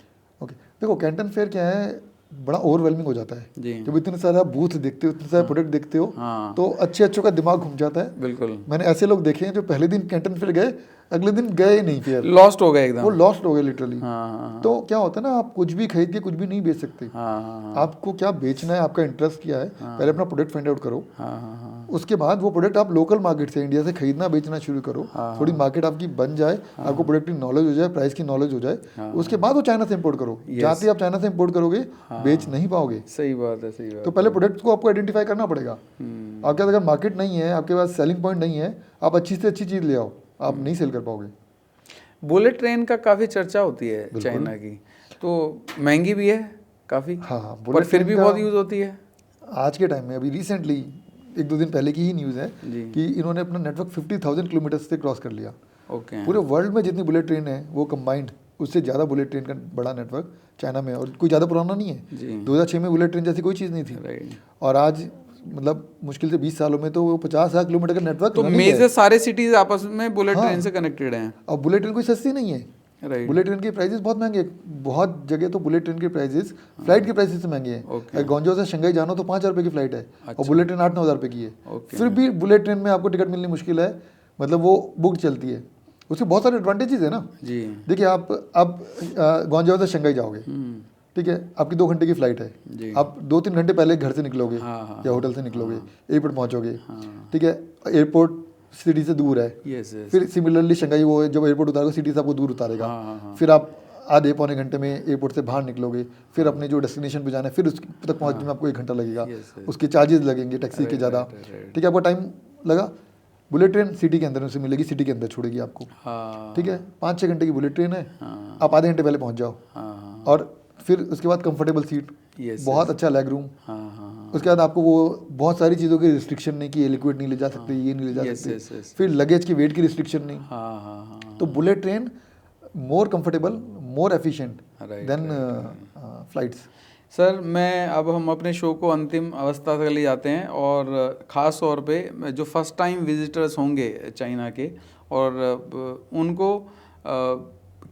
ओके, देखो, कैंटन फेयर क्या है, बड़ा ओवरवेलमिंग हो जाता है जी, जब इतने सारे बूथ देखते हो, इतने सारे प्रोडक्ट देखते हो, हाँ, तो अच्छे अच्छों का दिमाग घूम जाता है। बिल्कुल, मैंने ऐसे लोग देखे हैं जो पहले दिन कैंटन फेयर गए, अगले दिन गए नहीं फेयर, लॉस्ट हो गए वो एकदम। लॉस्ट हो गए लिटरली। हाँ, हाँ, तो क्या होता है ना, आप कुछ भी खरीद के कुछ भी नहीं बेच सकते। हाँ, हाँ, आपको क्या बेचना है, आपका इंटरेस्ट क्या है, पहले अपना प्रोडक्ट फाइंड आउट करो। हाँ, हाँ, हाँ, उसके बाद वो प्रोडक्ट आप लोकल मार्केट से, इंडिया से खरीदना बेचना शुरू करो। थोड़ी मार्केट आपकी बन जाए, आपको प्रोडक्ट की नॉलेज हो जाए, प्राइस की नॉलेज हो जाए, उसके बाद वो चाइना से इंपोर्ट करो। जाते ही आप चाइना से इंपोर्ट करोगे, बेच नहीं पाओगे। सही बात है, सही बात। तो पहले प्रोडक्ट को आपको आइडेंटिफाई करना पड़ेगा। आपके पास अगर मार्केट नहीं है, आपके पास सेलिंग पॉइंट नहीं है, आप अच्छी से अच्छी चीज़ ले आओ, आप नहीं सेल कर पाओगे। बुलेट ट्रेन का काफ़ी चर्चा होती है चाइना की, तो महंगी भी है काफ़ी, हाँ, पर फिर भी बहुत यूज़ होती है आज के टाइम में। अभी रिसेंटली 1-2 दिन पहले की ही न्यूज़ है जी। कि इन्होंने अपना नेटवर्क 50,000 किलोमीटर से क्रॉस कर लिया। ओके, पूरे वर्ल्ड में जितनी बुलेट ट्रेन है वो कंबाइंड, उससे ज़्यादा बुलेट ट्रेन का बड़ा नेटवर्क चाइना में है, और कोई ज़्यादा पुराना नहीं है। जी, 2006 में बुलेट ट्रेन जैसी कोई चीज़ नहीं थी, राइट। और आज मतलब मुश्किल से 20 सालों में तो वो 50,000 किलोमीटर का नेटवर्क तो मेजर सारे सिटीज आपस में बुलेट ट्रेन से कनेक्टेड हैं। और बुलेट ट्रेन कोई सस्ती नहीं है। राइट, बुलेट ट्रेन के प्राइसेस बहुत महंगे हैं। बहुत जगह तो बुलेट ट्रेन के प्राइसेस फ्लाइट के प्राइसेस से महंगे हैं। अगर गोंजो से शंघाई जाना तो 5,000 रुपये की फ्लाइट है, और बुलेट ट्रेन 8-9 हज़ार रुपये की है। फिर भी बुलेट ट्रेन में आपको टिकट मिलनी मुश्किल है, मतलब वो बुक चलती है। उसके बहुत सारे एडवांटेजेस है ना जी। देखिए, आप अब गोंजो से शंघाई जाओगे, ठीक है, आपकी 2 घंटे की फ्लाइट है जी। आप 2-3 घंटे पहले घर से निकलोगे, हाँ, या होटल से निकलोगे, एयरपोर्ट पहुंचोगे, ठीक है, एयरपोर्ट सिटी से दूर है। Yes yes. फिर सिमिलरली शंघाई वो जब एयरपोर्ट उतारेगा, सिटी से आपको दूर उतारेगा। फिर आप आधे पौने घंटे में एयरपोर्ट से बाहर निकलोगे, फिर अपने जो डेस्टिनेशन पे जाना है, फिर उस तक पहुंचने में आपको 1 घंटा लगेगा। उसके चार्जेस लगेंगे टैक्सी के ज़्यादा, ठीक है, आपका टाइम लगा। बुलेट ट्रेन सिटी के अंदर से मिलेगी, सिटी के अंदर छोड़ेगी आपको, ठीक है, 5-6 घंटे की बुलेट ट्रेन है, आप आधे घंटे पहले पहुंच जाओ, और फिर उसके बाद कंफर्टेबल सीट, बहुत अच्छा लेग रूम। उसके बाद आपको वो बहुत सारी चीज़ों की रिस्ट्रिक्शन नहीं कि ये लिक्विड नहीं ले जा सकते, ये नहीं ले जा सकते, फिर लगेज की वेट की रिस्ट्रिक्शन नहीं। तो bullet train more comfortable, more efficient then flights. Sir, हम अपने शो को अंतिम अवस्था तक ले जाते हैं, और ख़ास तौर पे जो फर्स्ट टाइम विजिटर्स होंगे चाइना के, और उनको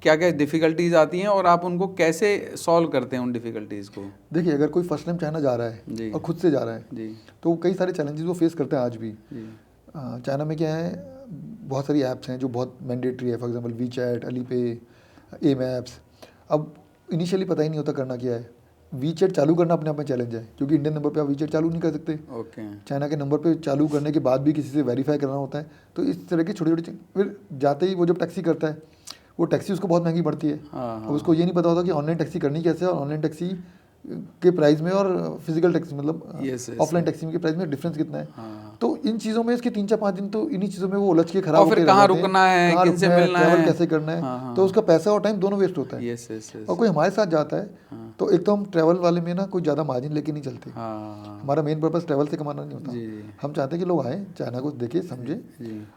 क्या क्या डिफ़िकल्टीज आती हैं, और आप उनको कैसे सॉल्व करते हैं उन डिफ़िकल्टीज़ को? देखिए, अगर कोई फर्स्ट टाइम चाइना जा रहा है और खुद से जा रहा है जी, तो कई सारे चैलेंजेस वो फेस करते हैं आज भी। चाइना में क्या है, बहुत सारी ऐप्स हैं जो बहुत मैंडेटरी है, for example WeChat, Alipay, A maps. अब इनिशियली पता ही नहीं होता करना क्या है। वीचैट चालू करना अपने आप में चैलेंज है, क्योंकि इंडियन नंबर पे आप वीचैट चालू नहीं कर सकते। ओके, चाइना के नंबर पे चालू करने के बाद भी किसी से वेरीफाई करना होता है। तो इस तरह की छोटी छोटी, फिर जाते ही वो जब टैक्सी करता है, वो टैक्सी उसको बहुत महंगी पड़ती है। अब उसको ये नहीं पता होता कि ऑनलाइन टैक्सी करनी कैसे है, और ऑनलाइन टैक्सी के प्राइस में और फिजिकल टैक्सी मतलब ऑफलाइन टैक्सी के प्राइस में डिफरेंस कितना है। तो इन चीज़ों में इसके 3-4-5 दिन तो इन्हीं चीज़ों में वो उलझ के खराब होते कहाँ रुकना है, किनसे मिलना है, ट्रैवल कैसे करना है, तो उसका पैसा और टाइम दोनों वेस्ट होता है। और कोई हमारे साथ जाता है तो एक तो हम ट्रैवल वाले में ना कोई ज़्यादा मार्जिन लेके नहीं चलते। हमारा मेन पर्पस ट्रैवल से कमाना नहीं होता। हम चाहते हैं कि लोग आए, चाइना को देखे, समझे,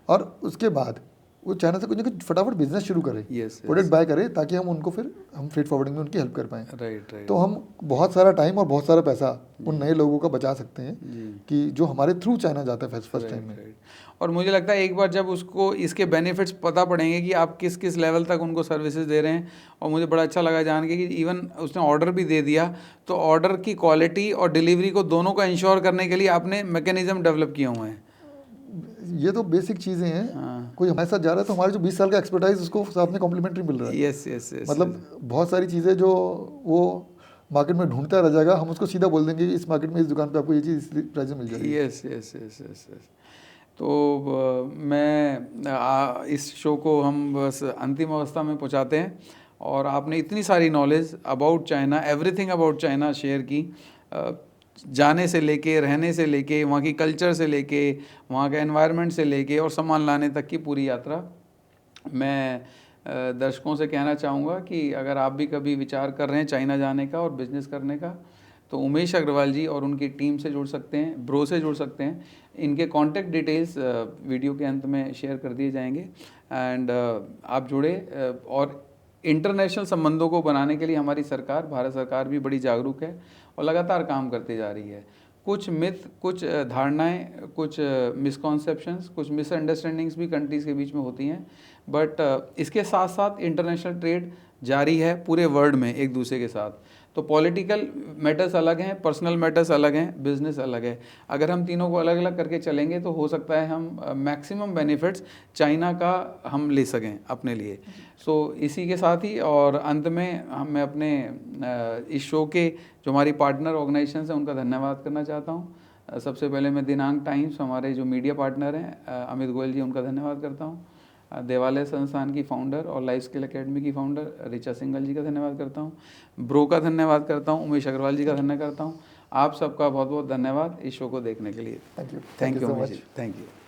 और उसके बाद वो चाइना से कुछ ना कुछ फटाफट बिजनेस शुरू करें, Yes, प्रोडक्ट बाय करें, ताकि हम उनको फिर हम फ्रेट फॉरवर्डिंग में उनकी हेल्प कर पाएँ। राइट राइट तो हम बहुत सारा टाइम और बहुत सारा पैसा उन नए लोगों का बचा सकते हैं जी कि जो हमारे थ्रू चाइना जाता है फर्स्ट टाइम में। राइट। और मुझे लगता है एक बार जब उसको इसके बेनिफिट्स पता पड़ेंगे कि आप किस किस लेवल तक उनको सर्विसेज दे रहे हैं, और मुझे बड़ा अच्छा लगा जान के कि इवन उसने ऑर्डर भी दे दिया, तो ऑर्डर की क्वालिटी और डिलीवरी को दोनों को इंश्योर करने के लिए आपने मैकेनिज्म डेवलप किए हुए हैं। ये तो बेसिक चीज़ें हैं। हाँ कोई हमारे साथ जा रहा है तो हमारे जो 20 साल का एक्सपर्टाइज उसको साथ में कॉम्प्लीमेंट्री मिल रहा है। यस यस यस मतलब बहुत सारी चीज़ें जो वो मार्केट में ढूंढता रह जाएगा, हम उसको सीधा बोल देंगे कि इस मार्केट में इस दुकान पे आपको ये चीज़ इस प्राइस में मिल जाएगी। Yes yes yes yes yes. तो मैं इस शो को हम बस अंतिम अवस्था में पहुंचाते हैं, और आपने इतनी सारी knowledge about China, everything about China share की, जाने से लेके, रहने से लेके, वहाँ की कल्चर से लेके, वहाँ के एनवायरनमेंट से लेके और सामान लाने तक की पूरी यात्रा। मैं दर्शकों से कहना चाहूँगा कि अगर आप भी कभी विचार कर रहे हैं चाइना जाने का और बिज़नेस करने का, तो उमेश अग्रवाल जी और उनकी टीम से जुड़ सकते हैं, ब्रो से जुड़ सकते हैं। इनके कॉन्टैक्ट डिटेल्स वीडियो के अंत में शेयर कर दिए जाएंगे, एंड आप जुड़े। और इंटरनेशनल संबंधों को बनाने के लिए हमारी सरकार, भारत सरकार भी बड़ी जागरूक है और लगातार काम करती जा रही है। कुछ मिथ, कुछ धारणाएं, कुछ मिसकॉन्सेप्शंस, कुछ मिसअंडरस्टैंडिंग्स भी कंट्रीज़ के बीच में होती हैं, बट इसके साथ साथ इंटरनेशनल ट्रेड जारी है पूरे वर्ल्ड में एक दूसरे के साथ। तो पॉलिटिकल मैटर्स अलग हैं, पर्सनल मैटर्स अलग हैं, बिजनेस अलग है। अगर हम तीनों को अलग अलग करके चलेंगे तो हो सकता है हम मैक्सिमम बेनिफिट्स चाइना का हम ले सकें अपने लिए। सो इसी के साथ ही और अंत में मैं अपने इस शो के जो हमारी पार्टनर ऑर्गेनाइजेशन हैं उनका धन्यवाद करना चाहता हूँ। सबसे पहले मैं दिनांक टाइम्स, हमारे जो मीडिया पार्टनर हैं अमित गोयल जी, उनका धन्यवाद करता हूँ। देवालय संस्थान की फाउंडर और लाइफ स्किल एकेडमी की फाउंडर ऋचा सिंघल जी का धन्यवाद करता हूँ। ब्रो का धन्यवाद करता हूँ, उमेश अग्रवाल जी का धन्यवाद करता हूँ। आप सबका बहुत बहुत धन्यवाद इस शो को देखने के लिए। Thank you thank you so Umesh much. जी, थैंक यू।